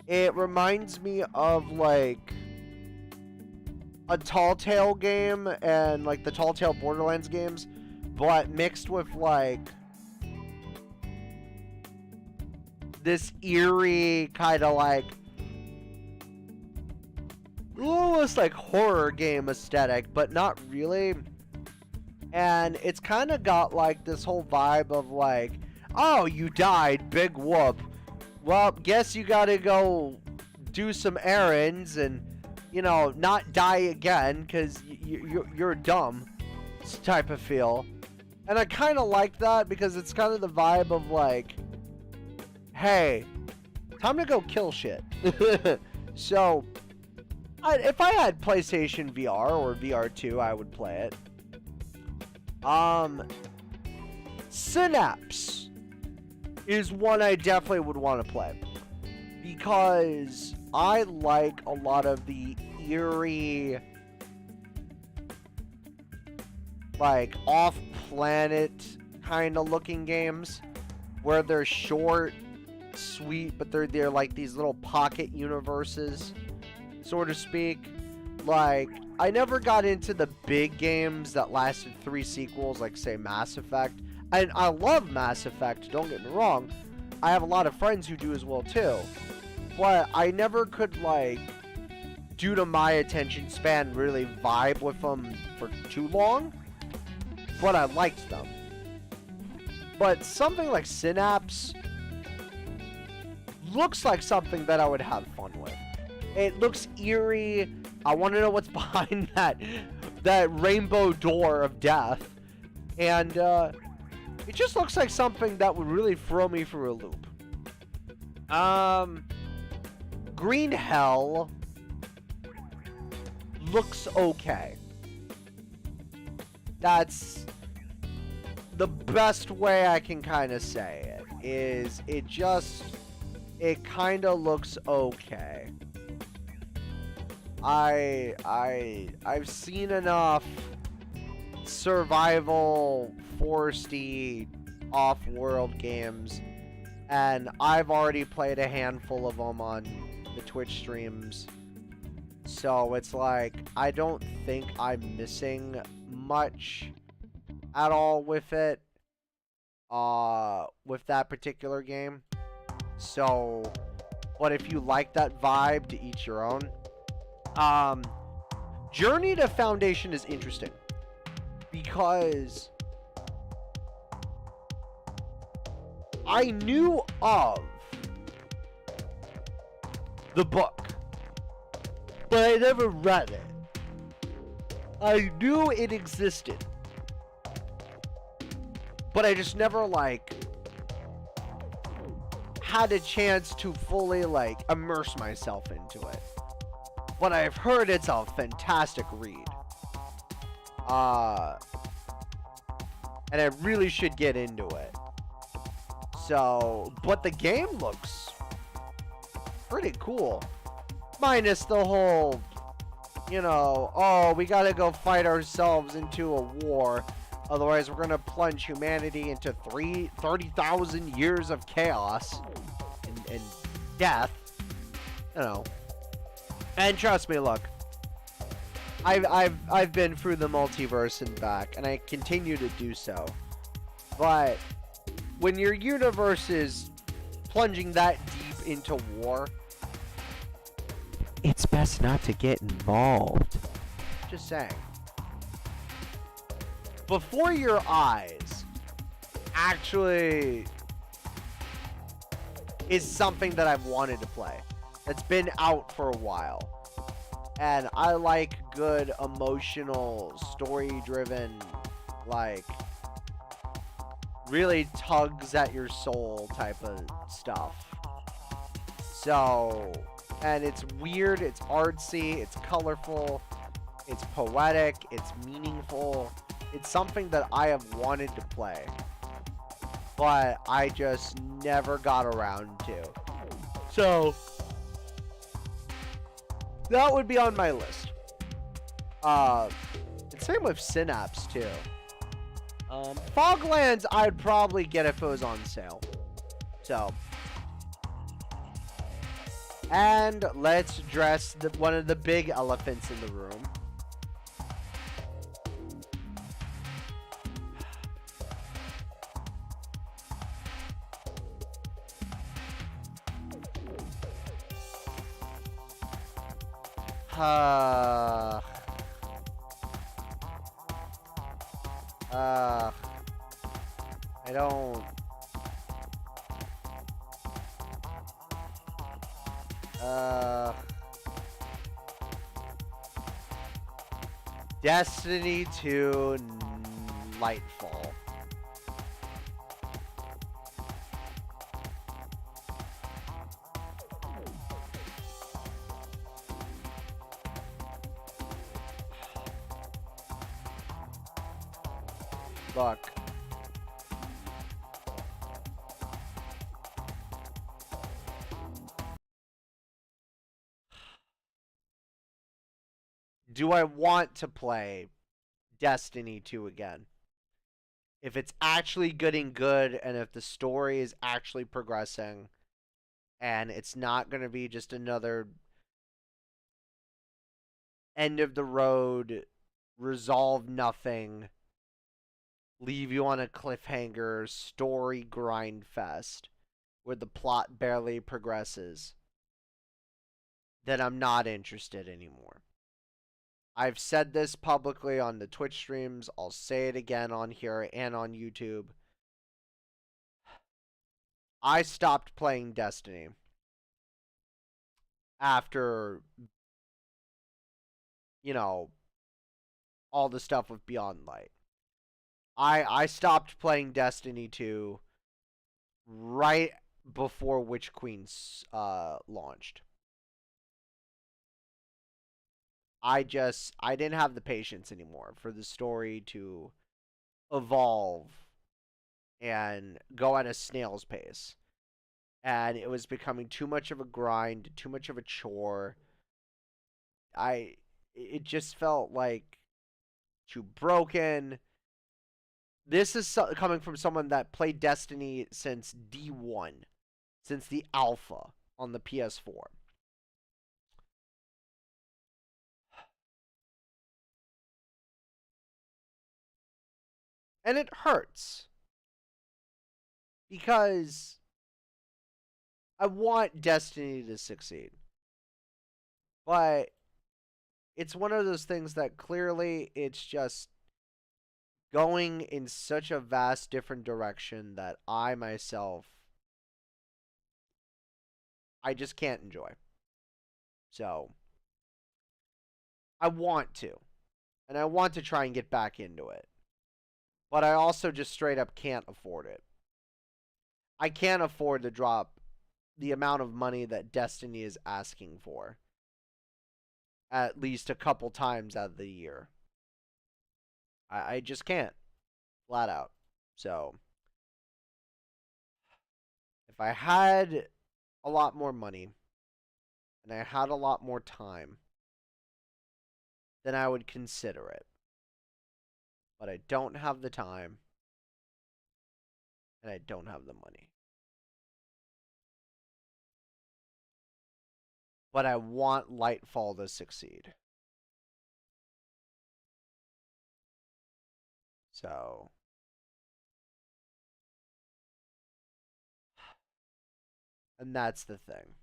It reminds me of, like, a Tall Tale game and, like, the Tall Tale Borderlands games, but mixed with, like, this eerie kind of, like, almost like horror game aesthetic, but not really. And it's kind of got, like, this whole vibe of, like, oh, you died, big whoop. Well, guess you gotta go do some errands and, you know, not die again, because you're dumb type of feel. And I kind of like that, because it's kind of the vibe of, like, hey, time to go kill shit. So, if I had PlayStation VR or VR2, I would play it. Synapse is one I definitely would want to play, because I like a lot of the eerie, like, off-planet kind of looking games where they're short, sweet, but they're like these little pocket universes, so to speak. Like, I never got into the big games that lasted 3 sequels, like, say, Mass Effect. And I love Mass Effect, don't get me wrong. I have a lot of friends who do as well, too. But I never could, like, due to my attention span, really vibe with them for too long. But I liked them. But something like Synapse looks like something that I would have fun with. It looks eerie. I want to know what's behind that rainbow door of death. And it just looks like something that would really throw me for a loop. Green Hell looks okay. That's the best way I can kind of say it. It kind of looks okay. I've seen enough survival foresty off-world games, and I've already played a handful of them on the Twitch streams. So it's like, I don't think I'm missing much at all with it, with that particular game. So, but if you like that vibe, to each your own. Journey to Foundation is interesting because I knew of the book, but I never read it. I knew it existed, but I just never, like, had a chance to fully, like, immerse myself into it. But I've heard it's a fantastic read. And I really should get into it. So, but the game looks pretty cool. Minus the whole, you know, oh, we gotta go fight ourselves into a war. Otherwise, we're gonna plunge humanity into 30,000 years of chaos and death. You know. And trust me, look, I've been through the multiverse and back, and I continue to do so. But when your universe is plunging that deep into war, it's best not to get involved. Just saying. Before Your Eyes actually is something that I've wanted to play. It's been out for a while. And I like good, emotional, story-driven, like, really tugs at your soul type of stuff. So, and it's weird, it's artsy, it's colorful, it's poetic, it's meaningful. It's something that I have wanted to play, but I just never got around to. So, that would be on my list. Same with Synapse, too. Foglands, I'd probably get if it was on sale. So. And let's address one of the big elephants in the room. I don't. Destiny 2 Lightfall. Look. Do I want to play Destiny 2 again? If it's actually getting good and if the story is actually progressing and it's not going to be just another end of the road, resolve nothing, leave you on a cliffhanger, story grind fest where the plot barely progresses, then I'm not interested anymore. I've said this publicly on the Twitch streams. I'll say it again on here and on YouTube. I stopped playing Destiny after, you know, all the stuff with Beyond Light. I stopped playing Destiny 2 right before Witch Queen's launched. I didn't have the patience anymore for the story to evolve and go at a snail's pace. And it was becoming too much of a grind, too much of a chore. It just felt like too broken. This is coming from someone that played Destiny since D1, since the alpha on the PS4. And it hurts. Because I want Destiny to succeed. But it's one of those things that clearly it's just going in such a vast different direction that I myself, I just can't enjoy. So, I want to. And I want to try and get back into it. But I also just straight up can't afford it. I can't afford to drop the amount of money that Destiny is asking for at least a couple times out of the year. I just can't. Flat out. So, if I had a lot more money and I had a lot more time, then I would consider it. But I don't have the time and I don't have the money. But I want Lightfall to succeed. So, and that's the thing.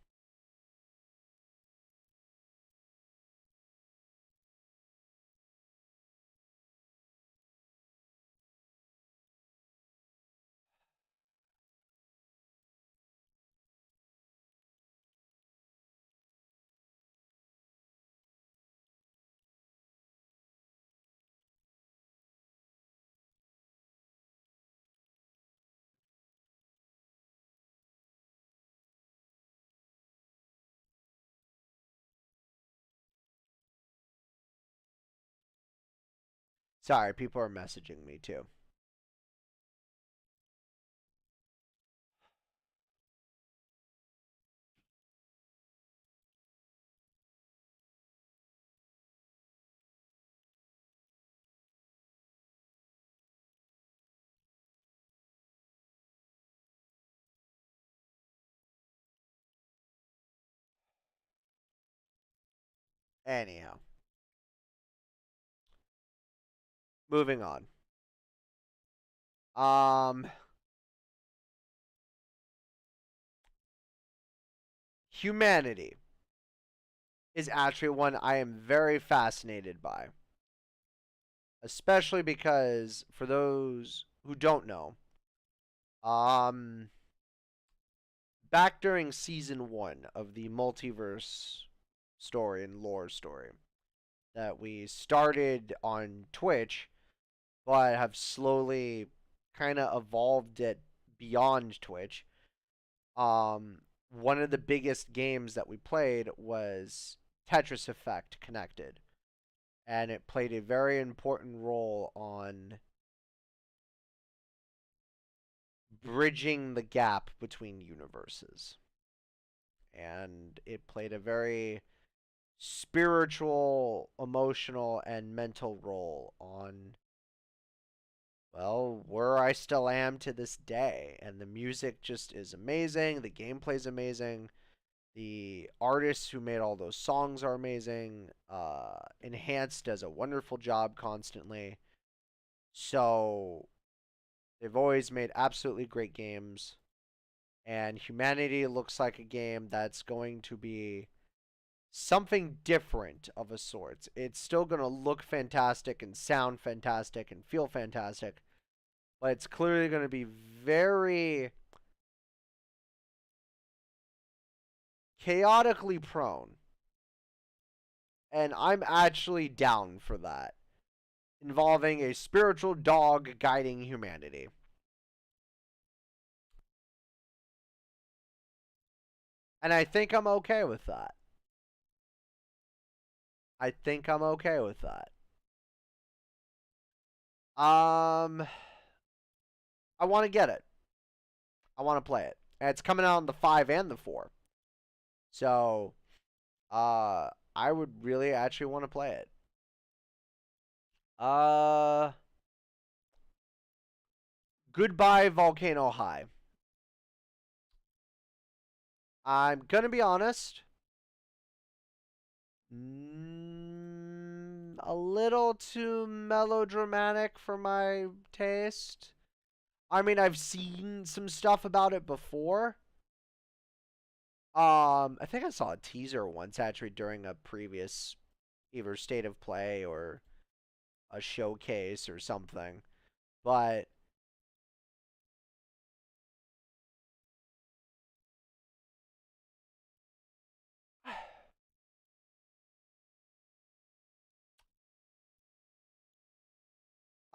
Sorry, people are messaging me too. Anyhow. Moving on. Humanity is actually one I am very fascinated by. Especially because, for those who don't know, back during Season 1 of the Multiverse story and lore story that we started on Twitch, but have slowly kind of evolved it beyond Twitch. One of the biggest games that we played was Tetris Effect Connected. And it played a very important role on bridging the gap between universes. And it played a very spiritual, emotional, and mental role on, well, where I still am to this day. And the music just is amazing. The gameplay is amazing. The artists who made all those songs are amazing. Enhanced does a wonderful job constantly. So, they've always made absolutely great games. And Humanity looks like a game that's going to be something different of a sort. It's still going to look fantastic and sound fantastic and feel fantastic. But it's clearly going to be very chaotically prone. And I'm actually down for that. Involving a spiritual dog guiding humanity. And I think I'm okay with that. I think I'm okay with that. I want to get it. I want to play it. And it's coming out on the 5 and the 4. So, I would really actually want to play it. Goodbye Volcano High. I'm going to be honest. A little too melodramatic for my taste. I mean, I've seen some stuff about it before. I think I saw a teaser once actually during a previous either state of play or a showcase or something. But I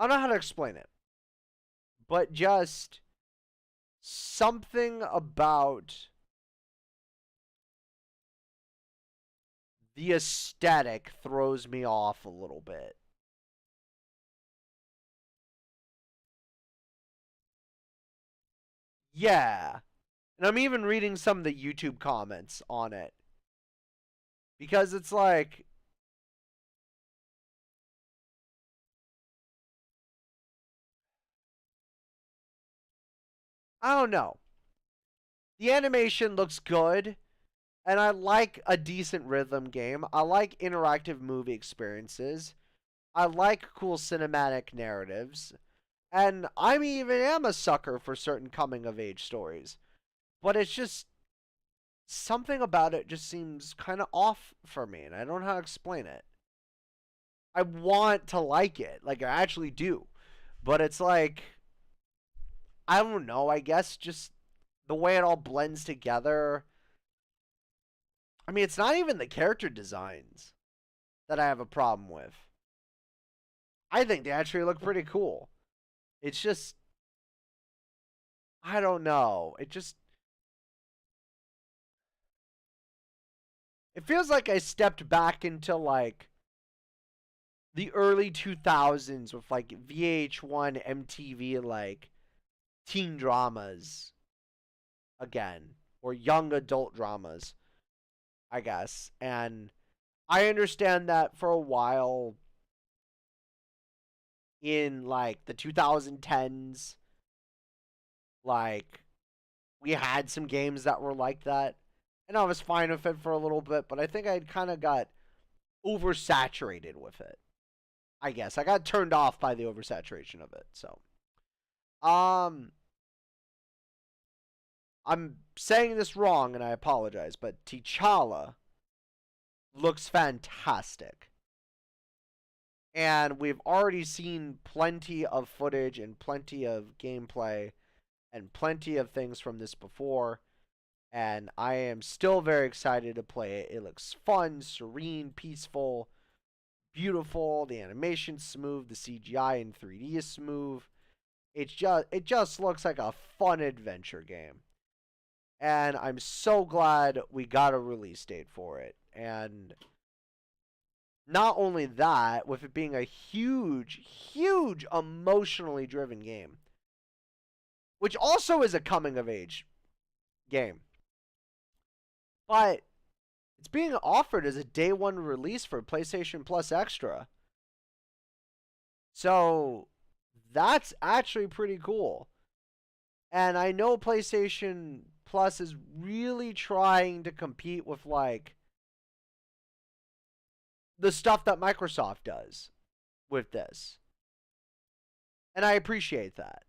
don't know how to explain it. But just something about the aesthetic throws me off a little bit. Yeah. And I'm even reading some of the YouTube comments on it. Because it's like, I don't know. The animation looks good, and I like a decent rhythm game. I like interactive movie experiences. I like cool cinematic narratives. And I even am a sucker for certain coming-of-age stories. But it's just, something about it just seems kind of off for me, and I don't know how to explain it. I want to like it, like I actually do. But it's like, I don't know, I guess just the way it all blends together. I mean, it's not even the character designs that I have a problem with. I think they actually look pretty cool. It's just, I don't know. It feels like I stepped back into like the early 2000s with like VH1, MTV, like teen dramas again, or young adult dramas, I guess. And I understand that for a while in like the 2010s, like we had some games that were like that, and I was fine with it for a little bit, but I think I kind of got oversaturated with it. I guess I got turned off by the oversaturation of it. So I'm saying this wrong and I apologize, but T'Challa looks fantastic. And we've already seen plenty of footage and plenty of gameplay and plenty of things from this before. And I am still very excited to play it. It looks fun, serene, peaceful, beautiful. The animation's smooth. The CGI in 3D is smooth. It just looks like a fun adventure game. And I'm so glad we got a release date for it. And not only that, with it being a huge, huge emotionally driven game, which also is a coming-of-age game, but it's being offered as a day one release for PlayStation Plus Extra. So that's actually pretty cool. And I know PlayStation Plus is really trying to compete with like the stuff that Microsoft does with this. And I appreciate that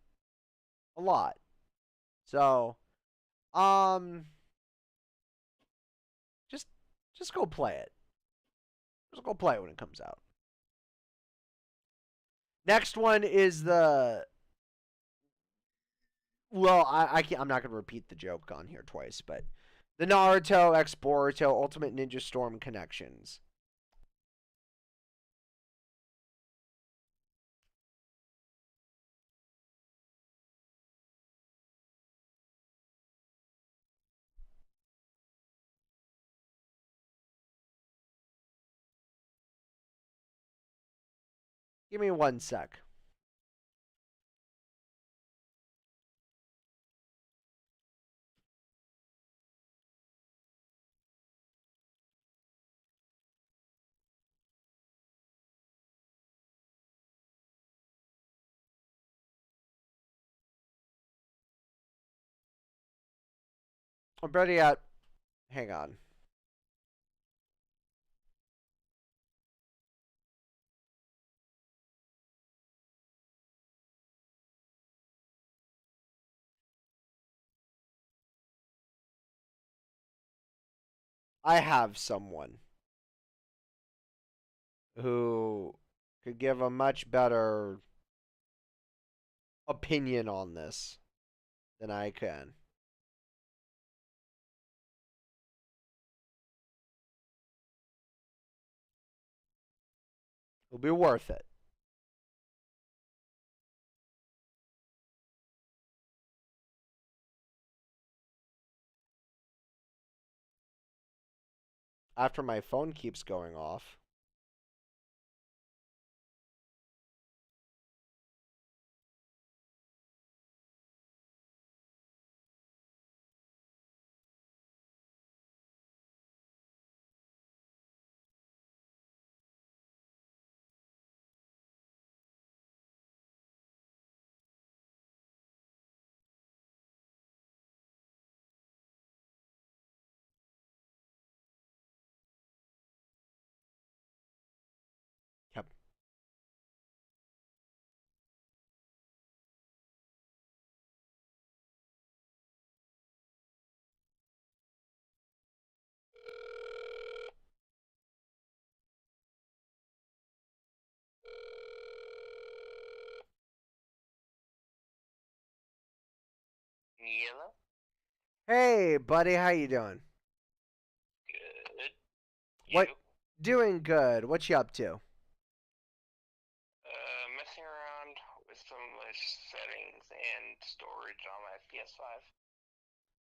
a lot. So, just go play it. Just go play it when it comes out. Next one is the, well, I'm not going to repeat the joke on here twice, but The Naruto x Boruto Ultimate Ninja Storm connections. Give me 1 sec. I'm ready at. Hang on. I have someone who could give a much better opinion on this than I can. It'll be worth it. After my phone keeps going off. Yep.
Yellow?
Hey, buddy, how you doing?
Good.
What? Doing good. What you up to?
Messing around with some of my settings and storage on my PS5.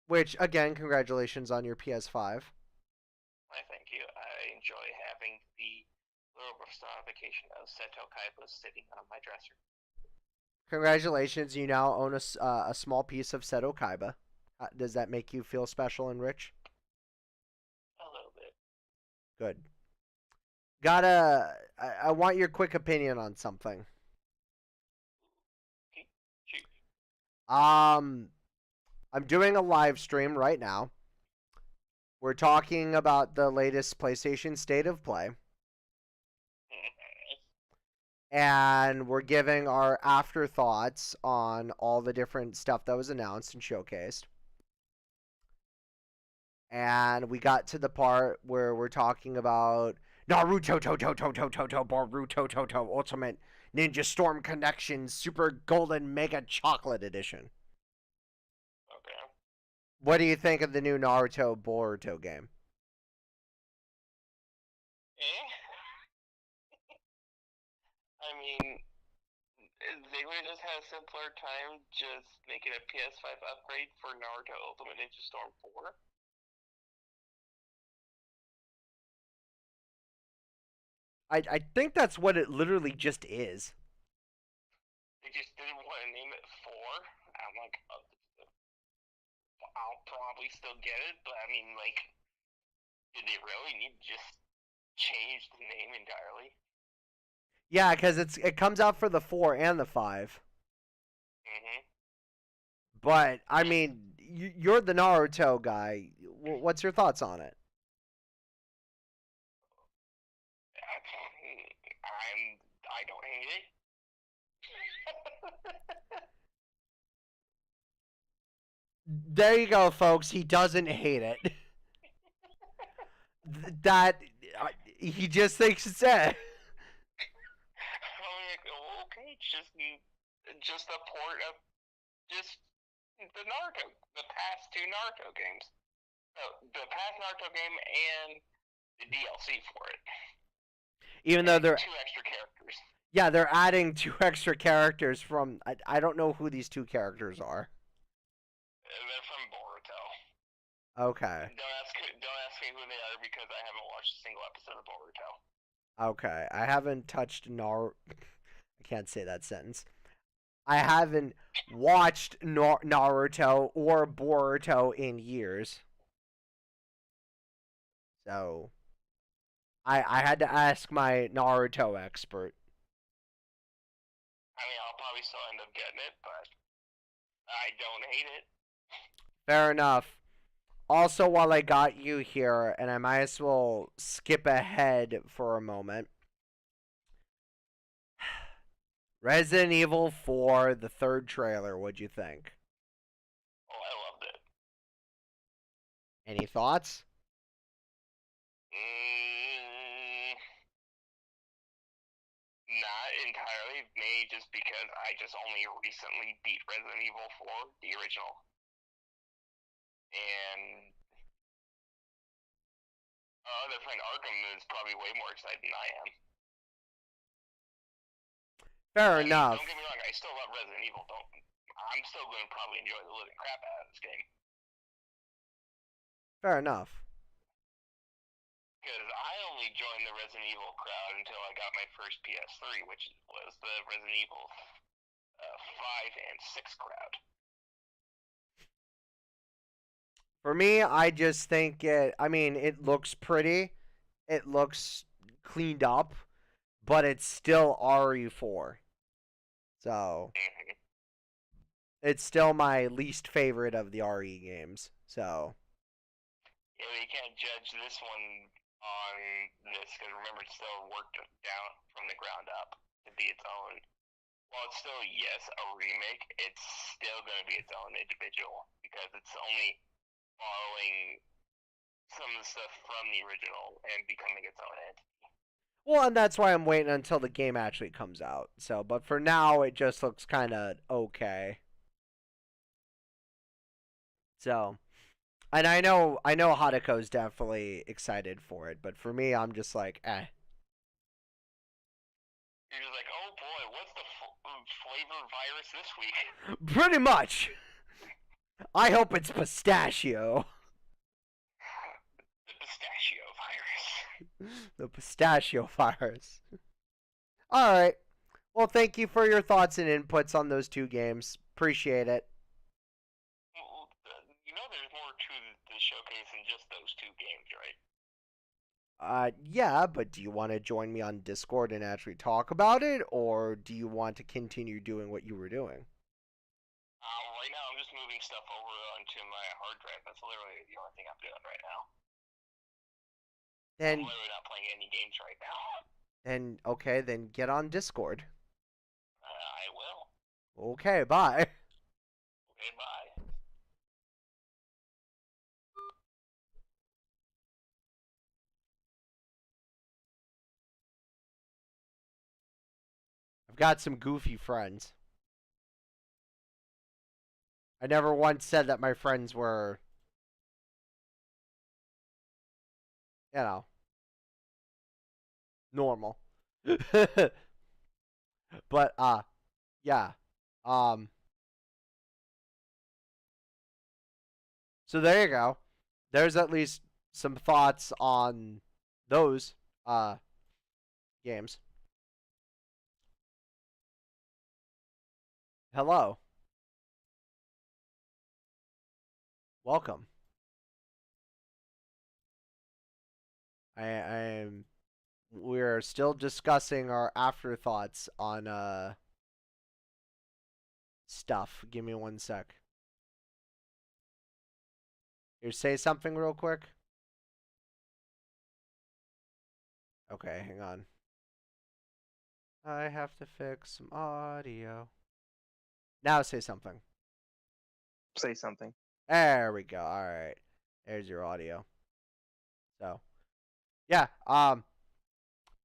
Which, again, congratulations on your PS5.
I thank you. I enjoy having the little personification of Seto Kaiba sitting on my dresser.
Congratulations, you now own a small piece of Seto Kaiba. Does that make you feel special and rich?
A little bit.
Good. I want your quick opinion on something. I'm doing a live stream right now. We're talking about the latest PlayStation State of Play. And we're giving our afterthoughts on all the different stuff that was announced and showcased. And we got to the part where we're talking about Naruto Boruto Ultimate Ninja Storm Connection Super Golden Mega Chocolate Edition.
Okay.
What do you think of the new Naruto Boruto game?
I mean, they would have just had a simpler time just making a PS5 upgrade for Naruto Ultimate Ninja Storm 4.
I think that's what it literally just is.
They just didn't want to name it 4. I'm like, I'll probably still get it, but I mean, like, did they really need to just change the name entirely?
Yeah, because it comes out for the 4 and the 5.
Mm-hmm.
But, I mean, you're the Naruto guy. What's your thoughts on it?
I don't hate it.
There you go, folks. He doesn't hate it. He just thinks it's it.
Okay, just a port of just the past 2 Naruto games. The past Naruto game and the DLC for it.
Even though they're
2 extra characters.
yeah, they're adding 2 extra characters from I don't know who these 2 characters are.
They're from Boruto.
Okay.
Don't ask me who they are because I haven't watched a single episode of Boruto.
Okay. I haven't touched I can't say that sentence. I haven't watched Naruto or Boruto in years. So I had to ask my Naruto expert.
I mean, I'll probably still end up getting it, but I don't hate it.
Fair enough. Also, while I got you here, and I might as well skip ahead for a moment. Resident Evil 4, the 3rd trailer, what'd you think?
Oh, I loved it.
Any thoughts?
Not entirely, maybe just because I just only recently beat Resident Evil 4, the original. And other friend Arkham is probably way more excited than I am.
Fair enough.
Don't get me wrong, I still love Resident Evil. I'm still going to probably enjoy the living crap out of this game.
Fair enough.
Because I only joined the Resident Evil crowd until I got my first PS3, which was the Resident Evil 5 and 6 crowd.
For me, I just think it looks pretty. It looks cleaned up, but it's still RE4. So, it's still my least favorite of the RE games. So,
Yeah, you can't judge this one on this, because remember, it's still worked down from the ground up to be its own. While it's still, yes, a remake, it's still going to be its own individual, because it's only following some of the stuff from the original and becoming its own entity.
well, and that's why I'm waiting until the game actually comes out. So, but for now, it just looks kind of okay. So, and I know Haruko's definitely excited for it, but for me, I'm just like, eh.
You're just like, oh boy, what's the flavor virus this week?
Pretty much. I hope it's pistachio.
The pistachio virus.
The pistachio virus. Alright. Well, thank you for your thoughts and inputs on those 2 games. Appreciate it.
You know there's more to the showcase than just those 2 games, right?
Yeah, but do you want to join me on Discord and actually talk about it, or do you want to continue doing what you were doing?
Right now I'm just moving stuff over onto my hard drive. That's literally the only thing I'm doing right now. I'm literally not playing any games right now.
Then, okay, then get on Discord.
I will.
Okay, bye.
Okay, bye.
I've got some goofy friends. I never once said that my friends were, normal. But, yeah. So there you go. There's at least some thoughts on those, games. Hello. Welcome. We're still discussing our afterthoughts on stuff. Give me 1 sec. Here, say something real quick. Okay, hang on. I have to fix some audio. Now say something.
Say something.
There we go. All right. There's your audio. So, yeah.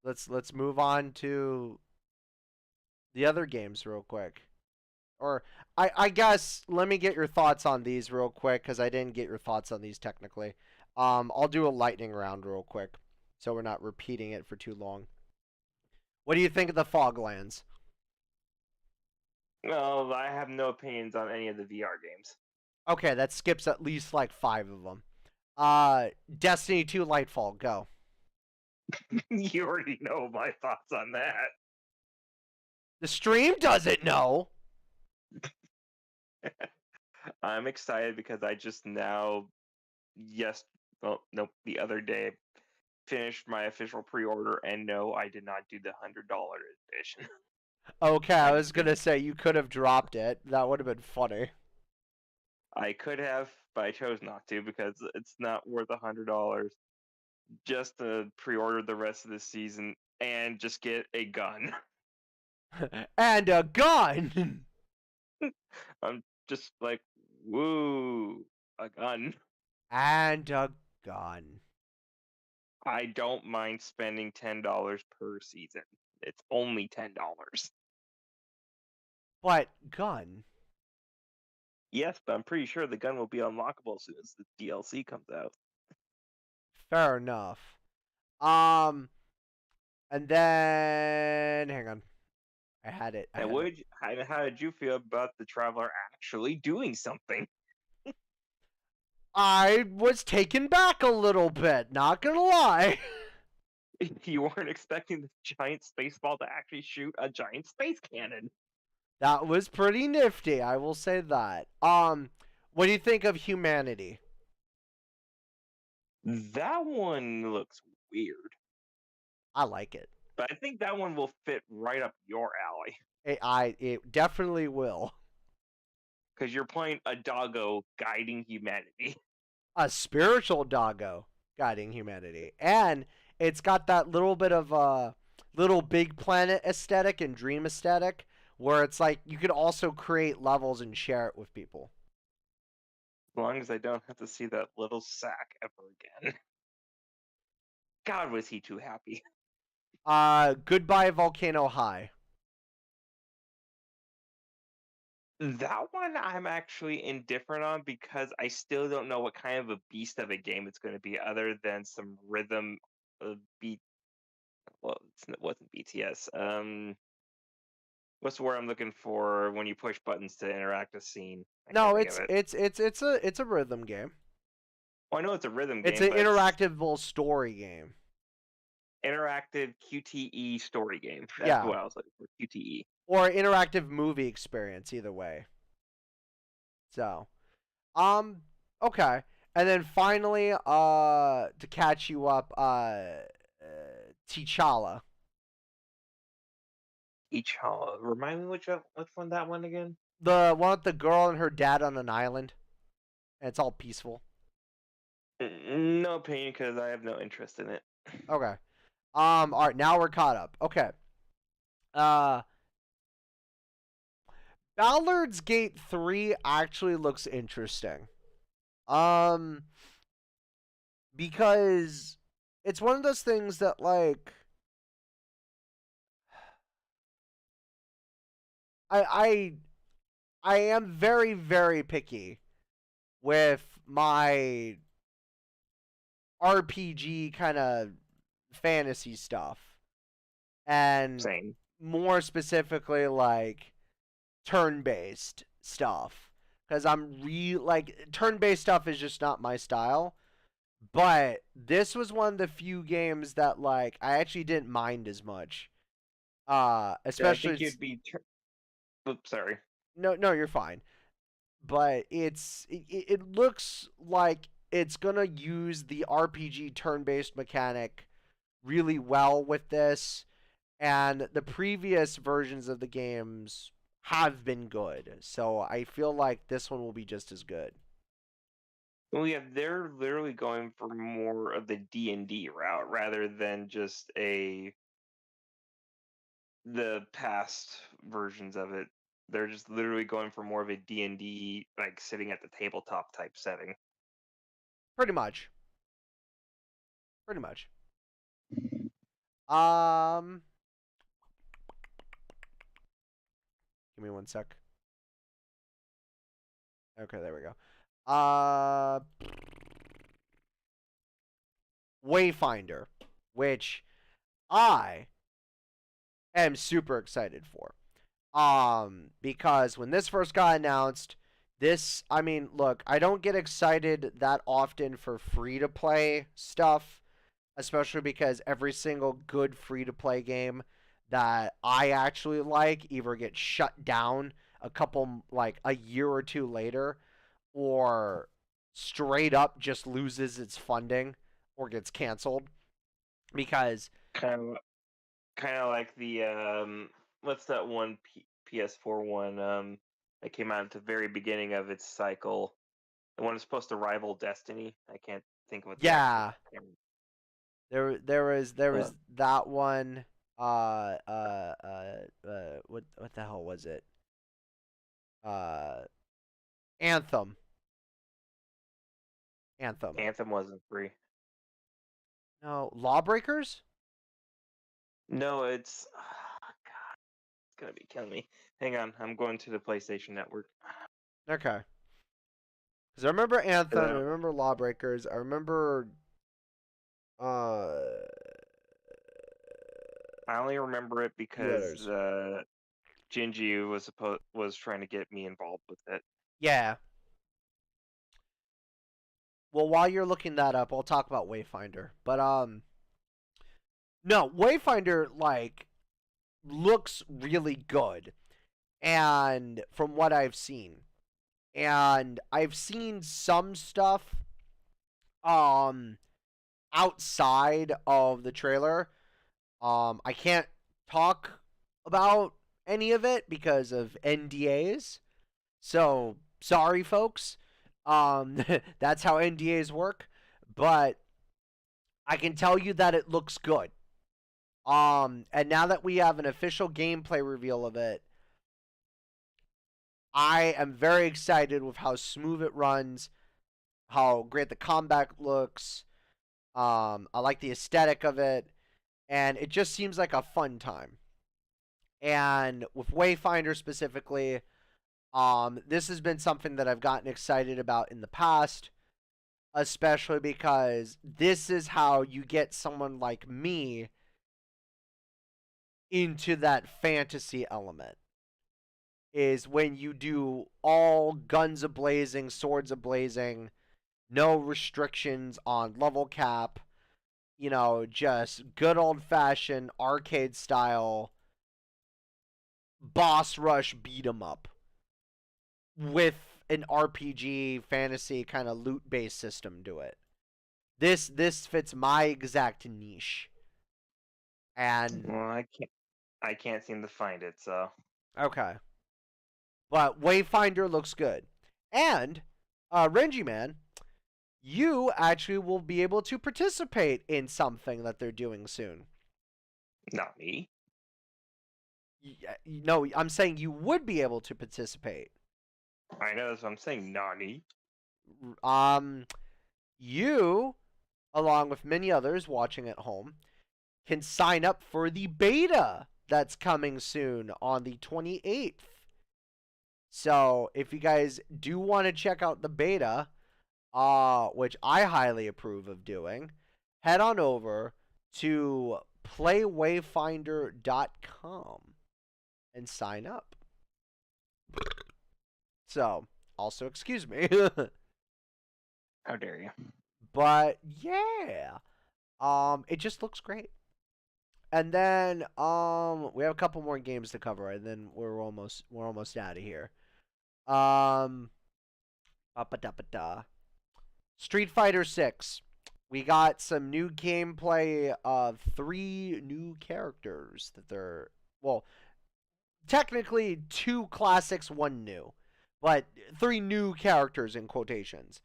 Let's move on to the other games real quick. or I guess let me get your thoughts on these real quick because I didn't get your thoughts on these technically. I'll do a lightning round real quick, so we're not repeating it for too long. What do you think of the Foglands?
No, I have no opinions on any of the VR games.
Okay, that skips at least like 5 of them. Destiny 2 Lightfall, go.
You already know my thoughts on that.
The stream doesn't know.
I'm excited because I just now, the other day, finished my official pre-order, and no, I did not do the $100 edition.
Okay, I was gonna say you could have dropped it. That would have been funny.
I could have, but I chose not to because it's not worth $100 just to pre-order the rest of the season and just get a gun.
And a gun!
I'm just like, woo, a gun.
And a gun.
I don't mind spending $10 per season. It's only $10.
But gun.
Yes, but I'm pretty sure the gun will be unlockable as soon as the DLC comes out.
Fair enough. And then hang on. I had it.
How did you feel about the Traveler actually doing something?
I was taken back a little bit, not gonna lie.
You weren't expecting the giant space ball to actually shoot a giant space cannon.
That was pretty nifty, I will say that. What do you think of Humanity?
That one looks weird.
I like it.
But I think that one will fit right up your alley.
It definitely will.
Because you're playing a doggo guiding humanity.
A spiritual doggo guiding humanity. And it's got that little bit of Little Big Planet aesthetic and dream aesthetic, where it's like you could also create levels and share it with people.
As long as I don't have to see that little sack ever again. God, was he too happy.
Goodbye Volcano High.
That one I'm actually indifferent on because I still don't know what kind of a beast of a game it's going to be other than some rhythm beat. Well, it wasn't BTS. What's the word I'm looking for when you push buttons to interact a scene?
No, it's a rhythm game.
Well, I know it's a rhythm game.
It's an interactive story game.
Interactive QTE story game. That's what I was looking for. QTE.
Or interactive movie experience, either way. So, okay. And then finally, to catch you up, T'Challa.
T'Challa. Remind me which one that one again?
The one with the girl and her dad on an island. And it's all peaceful.
No opinion because I have no interest in it.
Okay. Alright, now we're caught up. Okay. Ballard's Gate 3 actually looks interesting. Because it's one of those things that, like, I am very, very picky with my RPG kind of fantasy stuff. And
Same.
More specifically, like, turn-based stuff. Because turn-based stuff is just not my style. But this was one of the few games that, like, I actually didn't mind as much. Especially...
I think you'd be... Oops, sorry.
No, you're fine. But it looks like it's gonna use the RPG turn-based mechanic really well with this, and the previous versions of the games have been good. So I feel like this one will be just as good.
Well, yeah, they're literally going for more of the D&D route rather than just the past versions of it. They're just literally going for more of a D&D, like sitting at the tabletop type setting.
Pretty much. Give me one sec. Okay, there we go. Wayfinder, which I am super excited for. Because when this first got announced, I mean, look, I don't get excited that often for free-to-play stuff, especially because every single good free-to-play game that I actually like either gets shut down a year or two later, or straight up just loses its funding or gets canceled. Because
kind of like the what's that one PS4 one that came out at the very beginning of its cycle? The one that's supposed to rival Destiny. I can't think of what.
Yeah. There was that one. What the hell was it? Anthem.
Anthem wasn't free.
No, Lawbreakers?
No, it's God, it's gonna be killing me. Hang on, I'm going to the PlayStation Network.
Okay. Because I remember Anthem, I remember Lawbreakers, I remember
I only remember it because Gingy was trying to get me involved with it.
Yeah. Well, while you're looking that up, I'll talk about Wayfinder. But no, Wayfinder looks really good, and from what I've seen, and I've seen some stuff outside of the trailer. I can't talk about any of it because of NDAs. So, sorry folks. That's how NDAs work, but I can tell you that it looks good. And now that we have an official gameplay reveal of it, I am very excited with how smooth it runs, how great the combat looks. I like the aesthetic of it, and it just seems like a fun time. And with Wayfinder specifically, this has been something that I've gotten excited about in the past, especially because this is how you get someone like me into that fantasy element, is when you do all guns a-blazing, swords a-blazing, no restrictions on level cap, just good old-fashioned arcade style boss rush beat 'em up with an RPG fantasy kind of loot-based system to it. This fits my exact niche. And
well, I can't seem to find it, so
okay. But Wayfinder looks good. And Renji Man, you actually will be able to participate in something that they're doing soon.
Not me.
No, I'm saying you would be able to participate.
I know, that's what I'm saying, Nani.
You, along with many others watching at home, can sign up for the beta that's coming soon on the 28th. So, if you guys do want to check out the beta, which I highly approve of doing, head on over to playwayfinder.com and sign up. So, also excuse me.
How dare you?
But yeah, it just looks great. And then we have a couple more games to cover, and then we're almost out of here. Street Fighter 6. We got some new gameplay of 3 new characters that they're, well, technically 2 classics, 1 new, but 3 new characters in quotations.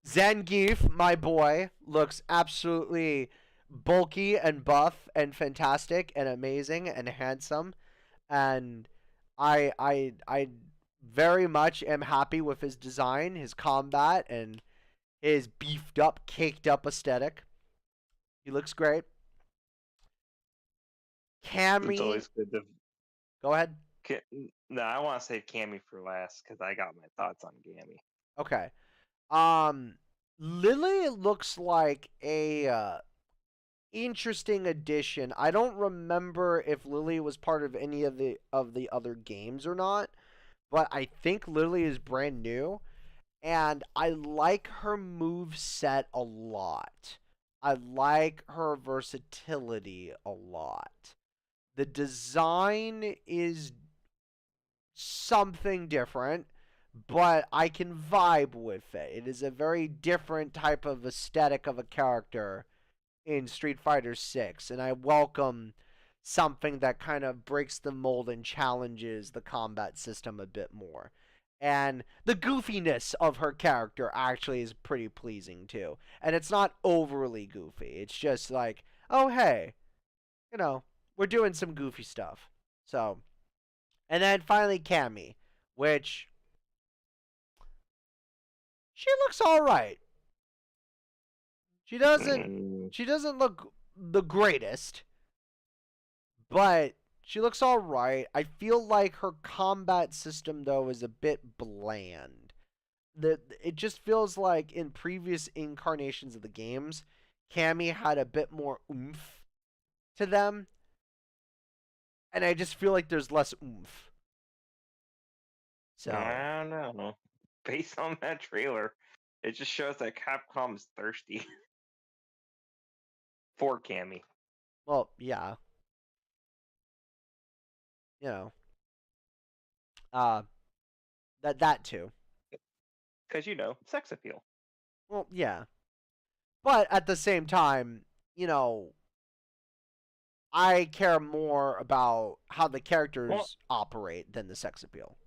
Zangief, my boy, looks absolutely bulky and buff and fantastic and amazing and handsome, and I very much am happy with his design, his combat, and his beefed up, caked up aesthetic. He looks great. Cammy,
it's always good to
go ahead.
No, I want to save Cammy for last because I got my thoughts on Gammy.
Okay. Lily looks like a interesting addition. I don't remember if Lily was part of any of the other games or not, but I think Lily is brand new, and I like her move set a lot. I like her versatility a lot. The design is something different, but I can vibe with it. It is a very different type of aesthetic of a character in Street Fighter 6, and I welcome something that kind of breaks the mold and challenges the combat system a bit more. And the goofiness of her character actually is pretty pleasing too. And it's not overly goofy. It's just like, oh hey, we're doing some goofy stuff. So, and then finally Cammy, which she looks all right. She doesn't look the greatest, but she looks all right. I feel like her combat system though is a bit bland. It just feels like in previous incarnations of the games, Cammy had a bit more oomph to them, and I just feel like there's less oomph. So
I don't know. Based on that trailer, it just shows that Capcom is thirsty for Cammy.
Well, yeah. That too.
Because sex appeal.
Well, yeah. But at the same time, I care more about how the characters operate than the sex appeal.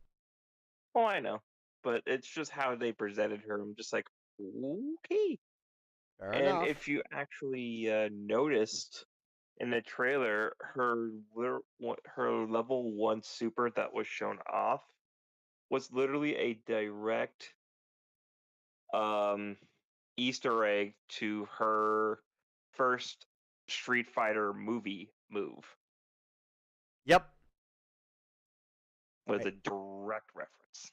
Well, I know. But it's just how they presented her. I'm just like, okay.
Fair
and
enough.
If you actually noticed in the trailer, her level 1 super that was shown off was literally a direct Easter egg to her first Street Fighter movie move.
Yep.
Was a direct reference.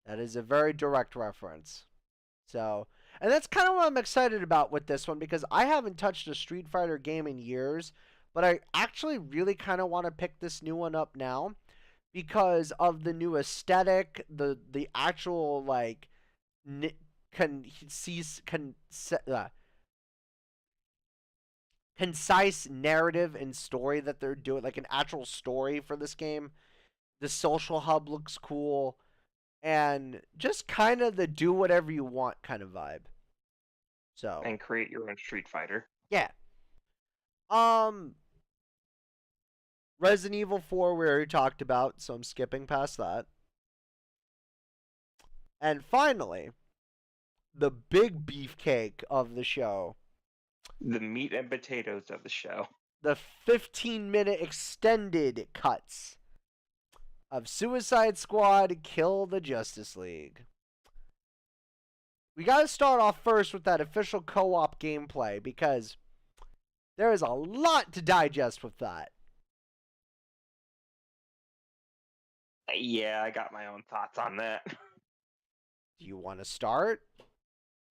That is a very direct reference. So, and that's kind of what I'm excited about with this one, because I haven't touched a Street Fighter game in years, but I actually really kind of want to pick this new one up now because of the new aesthetic, the actual like concise narrative and story that they're doing, like an actual story for this game. The social hub looks cool. And just kind of the do whatever you want kind of vibe. So.
And create your own Street Fighter.
Yeah. Resident Evil 4 we already talked about, so I'm skipping past that. And finally, the big beefcake of the show.
The meat and potatoes of the show.
The 15-minute extended cuts of Suicide Squad Kill the Justice League. We gotta start off first with that official co-op gameplay, because there is a lot to digest with that.
Yeah, I got my own thoughts on that.
Do you want to start?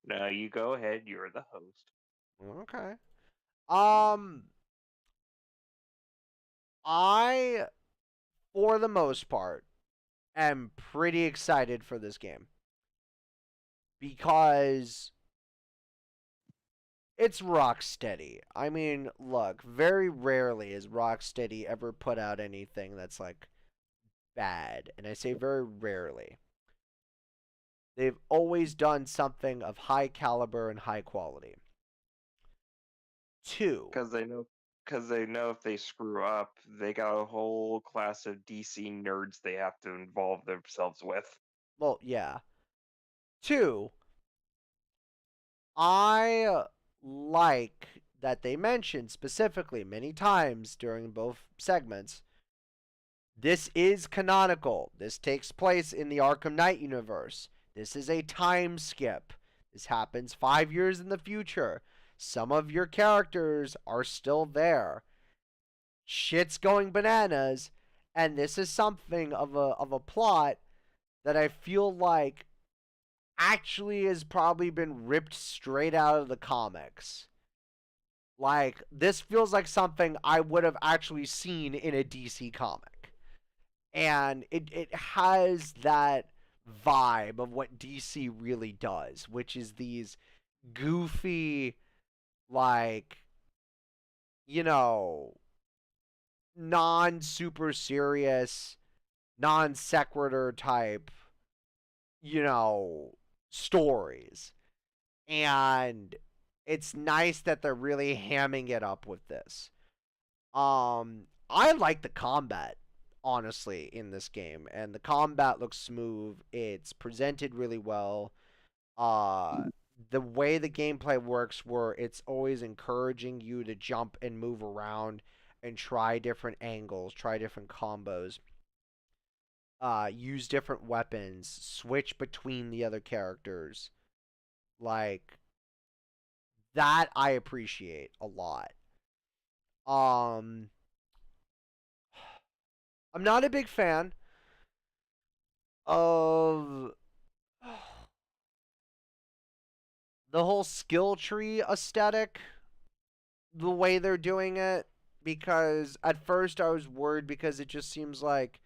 No, you go ahead. You're the host.
Okay. I, for the most part, am pretty excited for this game. Because it's Rocksteady. I mean, look, very rarely has Rocksteady ever put out anything that's, like, bad. And I say very rarely. They've always done something of high caliber and high quality. 2.
Because they know if they screw up, they got a whole class of DC nerds they have to involve themselves with.
Well, yeah. 2, I like that they mentioned specifically many times during both segments, this is canonical. This takes place in the Arkham Knight universe. This is a time skip. This happens 5 years in the future. Some of your characters are still there. Shit's going bananas. And this is something of a plot that I feel like actually has probably been ripped straight out of the comics. Like, this feels like something I would have actually seen in a DC comic. And it has that vibe of what DC really does, which is these goofy, like, you know, non-super serious, non-sequitur type, stories. And it's nice that they're really hamming it up with this. I like the combat, honestly, in this game, and the combat looks smooth. It's presented really well. The way the gameplay works, where it's always encouraging you to jump and move around and try different angles, try different combos, use different weapons, switch between the other characters. Like, that I appreciate a lot. I'm not a big fan of the whole skill tree aesthetic, the way they're doing it, because at first I was worried because it just seems like,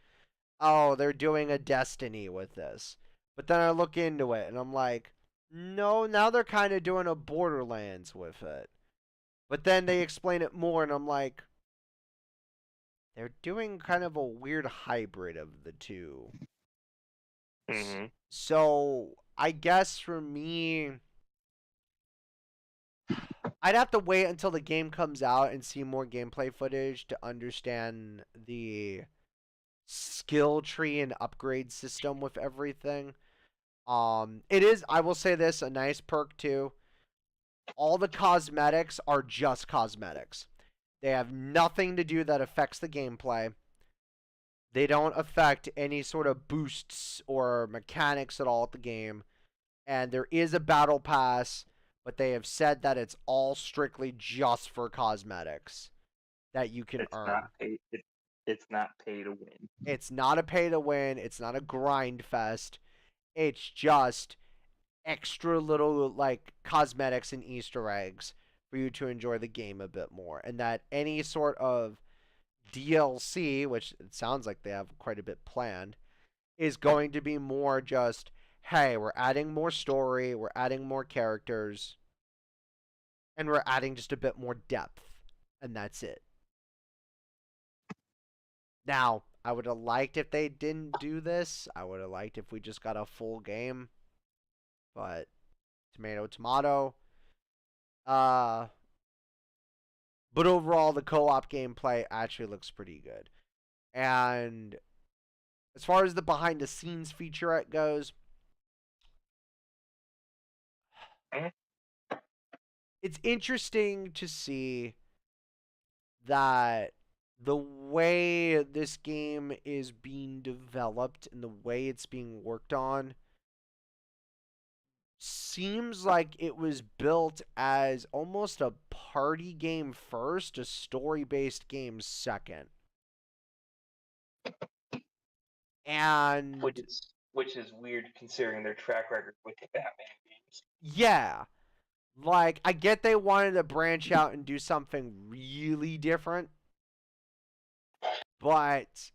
oh, they're doing a Destiny with this. But then I look into it and I'm like, no, now they're kind of doing a Borderlands with it. But then they explain it more and I'm like, they're doing kind of a weird hybrid of the two.
Mm-hmm.
So I guess for me, I'd have to wait until the game comes out and see more gameplay footage to understand the skill tree and upgrade system with everything. It is, I will say this, a nice perk too. All the cosmetics are just cosmetics. They have nothing to do that affects the gameplay. They don't affect any sort of boosts or mechanics at all at the game. And there is a battle pass, but they have said that it's all strictly just for cosmetics that you can earn.
It's not pay to win.
It's not a pay to win. It's not a grind fest. It's just extra little, like, cosmetics and Easter eggs for you to enjoy the game a bit more. And that any sort of DLC, which it sounds like they have quite a bit planned, is going to be more just, hey, we're adding more story, we're adding more characters, and we're adding just a bit more depth. And that's it. Now, I would have liked if they didn't do this. I would have liked if we just got a full game. But, tomato, tomato. But overall, the co-op gameplay actually looks pretty good. And as far as the behind-the-scenes featurette goes, it's interesting to see that the way this game is being developed and the way it's being worked on seems like it was built as almost a party game first, a story-based game second. And
which is weird considering their track record with the Batman games.
Yeah. Like, I get they wanted to branch out and do something really different, but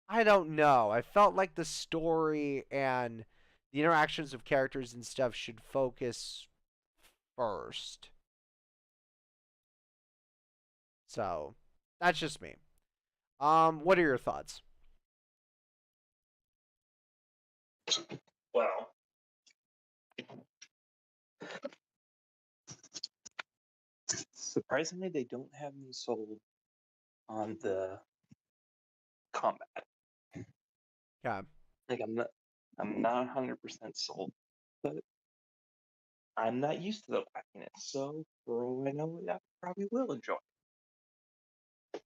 I don't know. I felt like the story and the interactions of characters and stuff should focus first. So, that's just me. What are your thoughts?
Well, surprisingly, they don't have me sold on the combat.
Yeah.
Like, I'm not 100% sold, but I'm not used to the wackiness, so for all I know, I probably will enjoy it.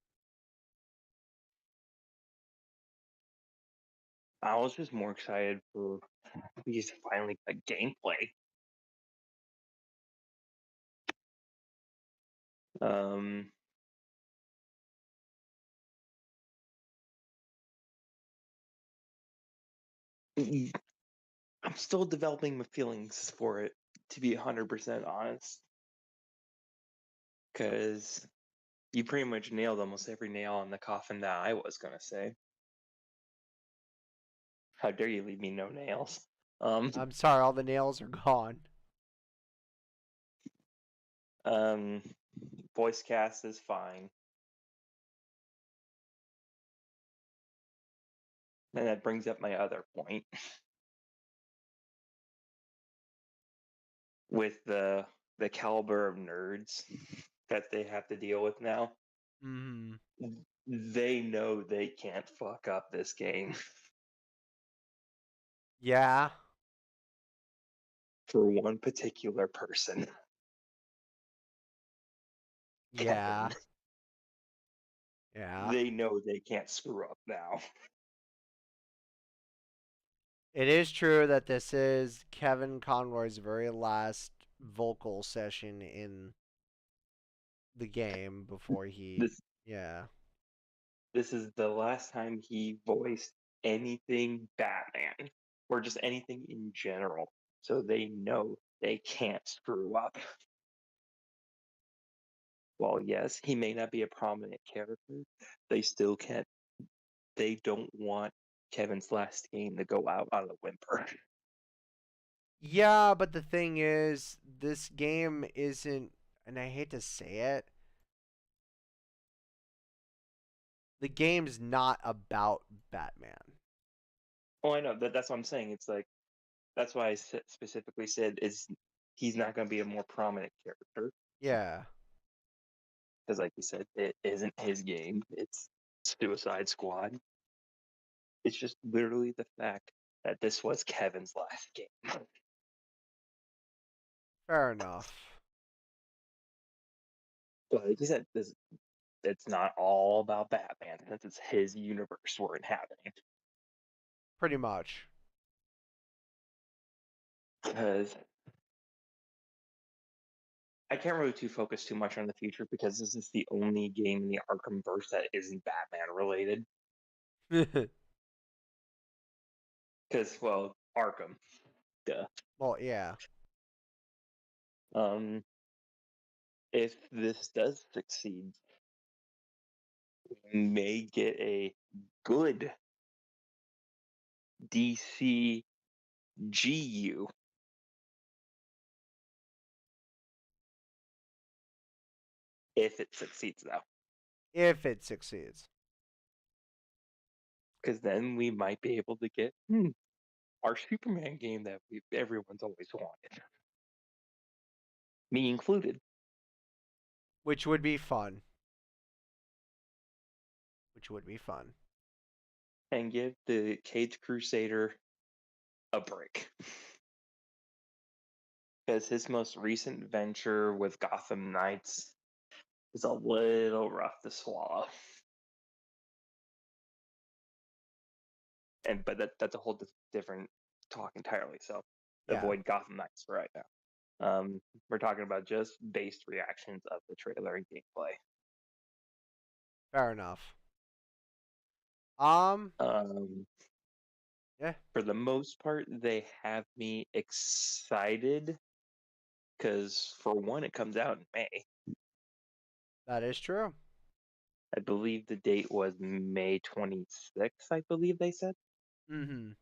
I was just more excited for these finally gameplay. I'm still developing my feelings for it, to be 100% honest. Because you pretty much nailed almost every nail on the coffin that I was going to say. How dare you leave me no nails?
I'm sorry, all the nails are gone.
Voice cast is fine. And that brings up my other point. With the caliber of nerds that they have to deal with now.
Mm-hmm.
They know they can't fuck up this game.
Yeah.
For one particular person.
Yeah.
Kevin.
Yeah.
They know they can't screw up now.
It is true that this is Kevin Conroy's very last vocal session in the game before he...
This is the last time he voiced anything Batman, or just anything in general. So they know they can't screw up. Well, yes, he may not be a prominent character. They still can't. They don't want Kevin's last game to go out on a whimper.
Yeah, but the thing is, this game isn't, and I hate to say it, the game's not about Batman.
Oh, I know. That's what I'm saying. It's like, that's why I specifically said he's not going to be a more prominent character.
Yeah.
Because, like you said, it isn't his game. It's Suicide Squad. It's just literally the fact that this was Kevin's last game.
Fair enough.
But like you said, it's not all about Batman, since it's his universe we're inhabiting.
Pretty much.
Because I can't really focus too much on the future, because this is the only game in the Arkhamverse that isn't Batman related. Because, well, Arkham. Duh.
Well, yeah.
If this does succeed, we may get a good DC GU. If it succeeds, though.
If it succeeds.
Because then we might be able to get our Superman game that everyone's always wanted. Me included.
Which would be fun. Which would be fun.
And give the Cage Crusader a break. Because his most recent venture with Gotham Knights is a little rough to swallow. But that's a whole different talk entirely. So avoid Gotham Knights for right now. We're talking about just based reactions of the trailer and gameplay.
Fair enough. Yeah.
For the most part, they have me excited. Because for one, it comes out in May.
That is true.
I believe the date was May 26th, I believe they said.
Mm-hmm.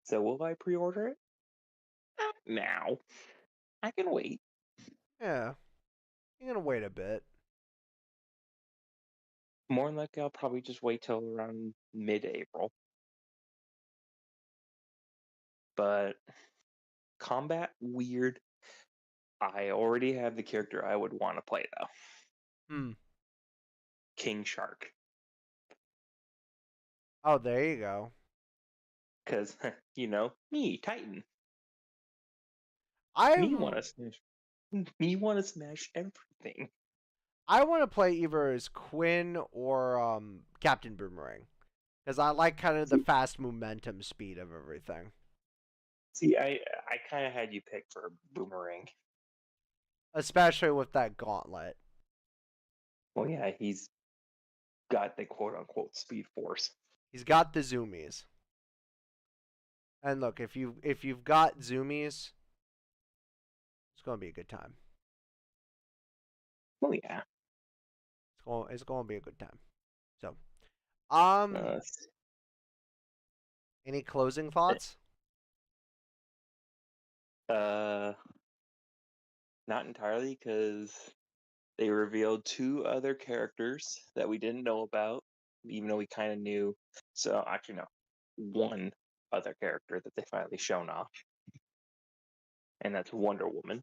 So will I pre-order it? Not now. I can wait.
Yeah. You're going to wait a bit.
More than likely, I'll probably just wait till around mid-April. But combat, weird. I already have the character I would want to play, though. King Shark.
Oh, there you go.
Because, me, Titan.
Me
want to smash everything.
I want to play either as Quinn or Captain Boomerang. Because I like kind of the fast momentum speed of everything.
See, I kind of had you pick for Boomerang.
Especially with that gauntlet.
Well, yeah, he's got the quote-unquote Speed Force.
He's got the zoomies. And look, if you've got zoomies, it's gonna be a good time.
Oh yeah.
It's going to be a good time. So, any closing thoughts?
Not entirely, because they revealed 2 other characters that we didn't know about, even though we kind of knew. So actually, no, 1 other character that they finally shown off, and that's Wonder Woman.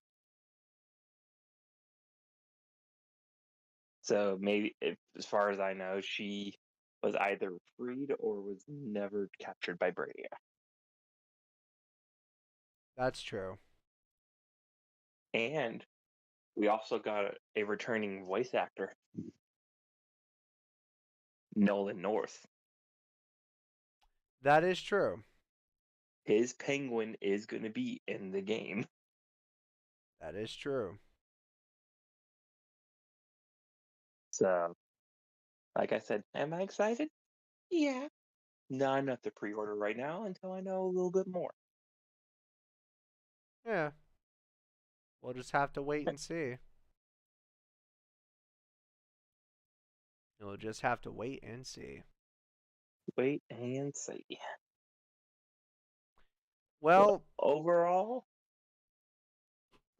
So maybe, as far as I know, she was either freed or was never captured by Brainiac.
That's true.
And we also got a returning voice actor, Nolan North.
That is true.
His Penguin is going to be in the game.
That is true.
So, like I said, am I excited? Yeah. Not enough to pre-order right now until I know a little bit more.
Yeah. We'll just have to wait and see. You'll just have to wait and see.
Wait and see.
Well,
overall,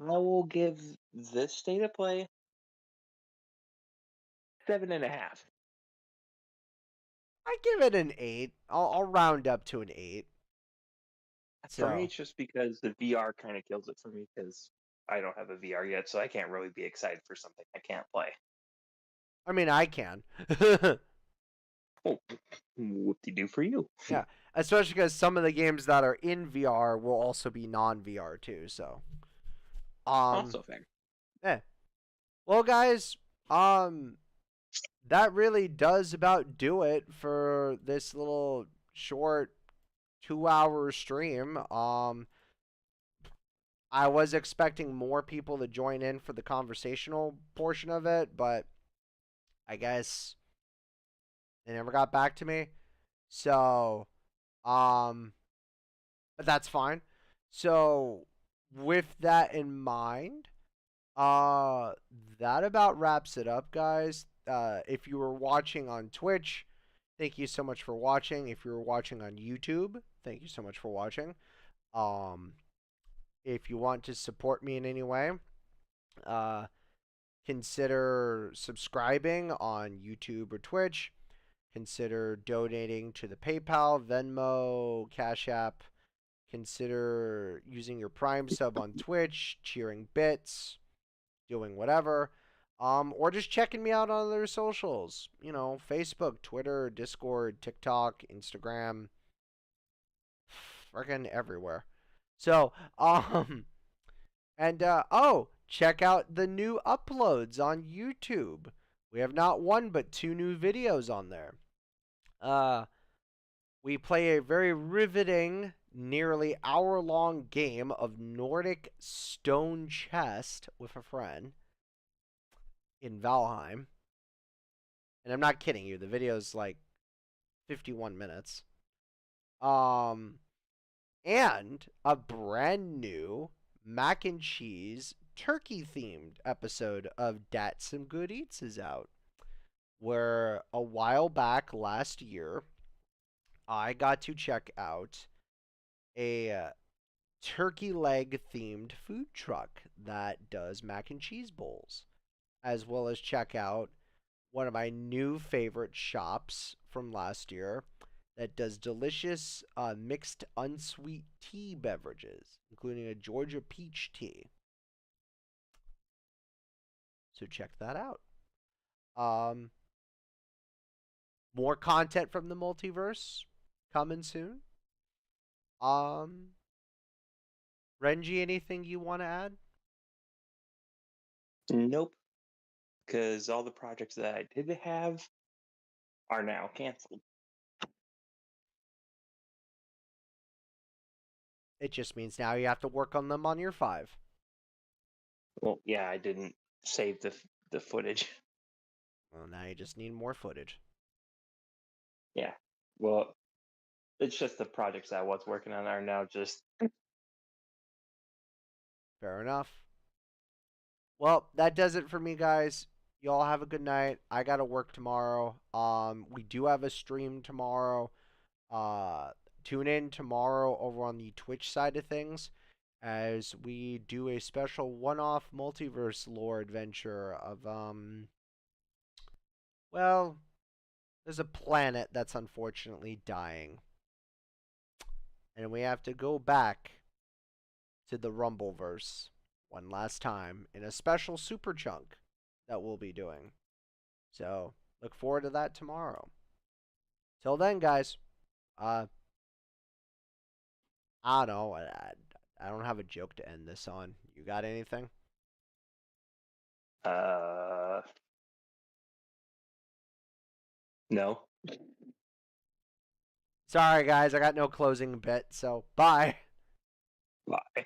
I will give this State of Play 7.5.
I give it an 8. I'll round up to an 8.
For me, it's just because the VR kind of kills it for me, because I don't have a VR yet, so I can't really be excited for something I can't play.
I mean, I can.
Oh, whoop-de-doo for you.
Yeah, especially because some of the games that are in VR will also be non-VR too. So,
Also fair.
Yeah. Well, guys, that really does about do it for this little short 2-hour stream. I was expecting more people to join in for the conversational portion of it, but I guess they never got back to me. So, but that's fine. So, with that in mind, that about wraps it up, guys. If you were watching on Twitch, thank you so much for watching. If you were watching on YouTube, thank you so much for watching. If you want to support me in any way, consider subscribing on YouTube or Twitch. Consider donating to the PayPal, Venmo, Cash App. Consider using your Prime sub on Twitch, cheering bits, doing whatever. Or just checking me out on other socials. You know, Facebook, Twitter, Discord, TikTok, Instagram. Freaking everywhere. So, check out the new uploads on YouTube. We have not 1 but 2 new videos on there. We play a very riveting, nearly hour-long game of Nordic Stone Chest with a friend in Valheim. And I'm not kidding you, the video's like 51 minutes. And a brand new mac and cheese turkey themed episode of Dat Some Good Eats is out, where a while back last year I got to check out a turkey leg themed food truck that does mac and cheese bowls, as well as check out one of my new favorite shops from last year that does delicious mixed unsweet tea beverages, including a Georgia peach tea. So check that out. More content from the multiverse coming soon. Renji, anything you want to add?
Nope. Because all the projects that I did have are now canceled.
It just means now you have to work on them on your 5.
Well, yeah, I didn't save the footage.
Well, now you just need more footage.
Yeah. Well, It's just the projects I was working on are now just
Fair enough. Well, that does it for me, guys. Y'all have a good night. I gotta work tomorrow. We do have a stream tomorrow. Tune in tomorrow over on the Twitch side of things as we do a special one-off multiverse lore adventure of well, there's a planet that's unfortunately dying. And we have to go back to the Rumbleverse one last time in a special super chunk that we'll be doing. So, look forward to that tomorrow. Till then, guys, I don't know. I don't have a joke to end this on. You got anything?
no.
Sorry, guys, I got no closing bit, so bye.
Bye.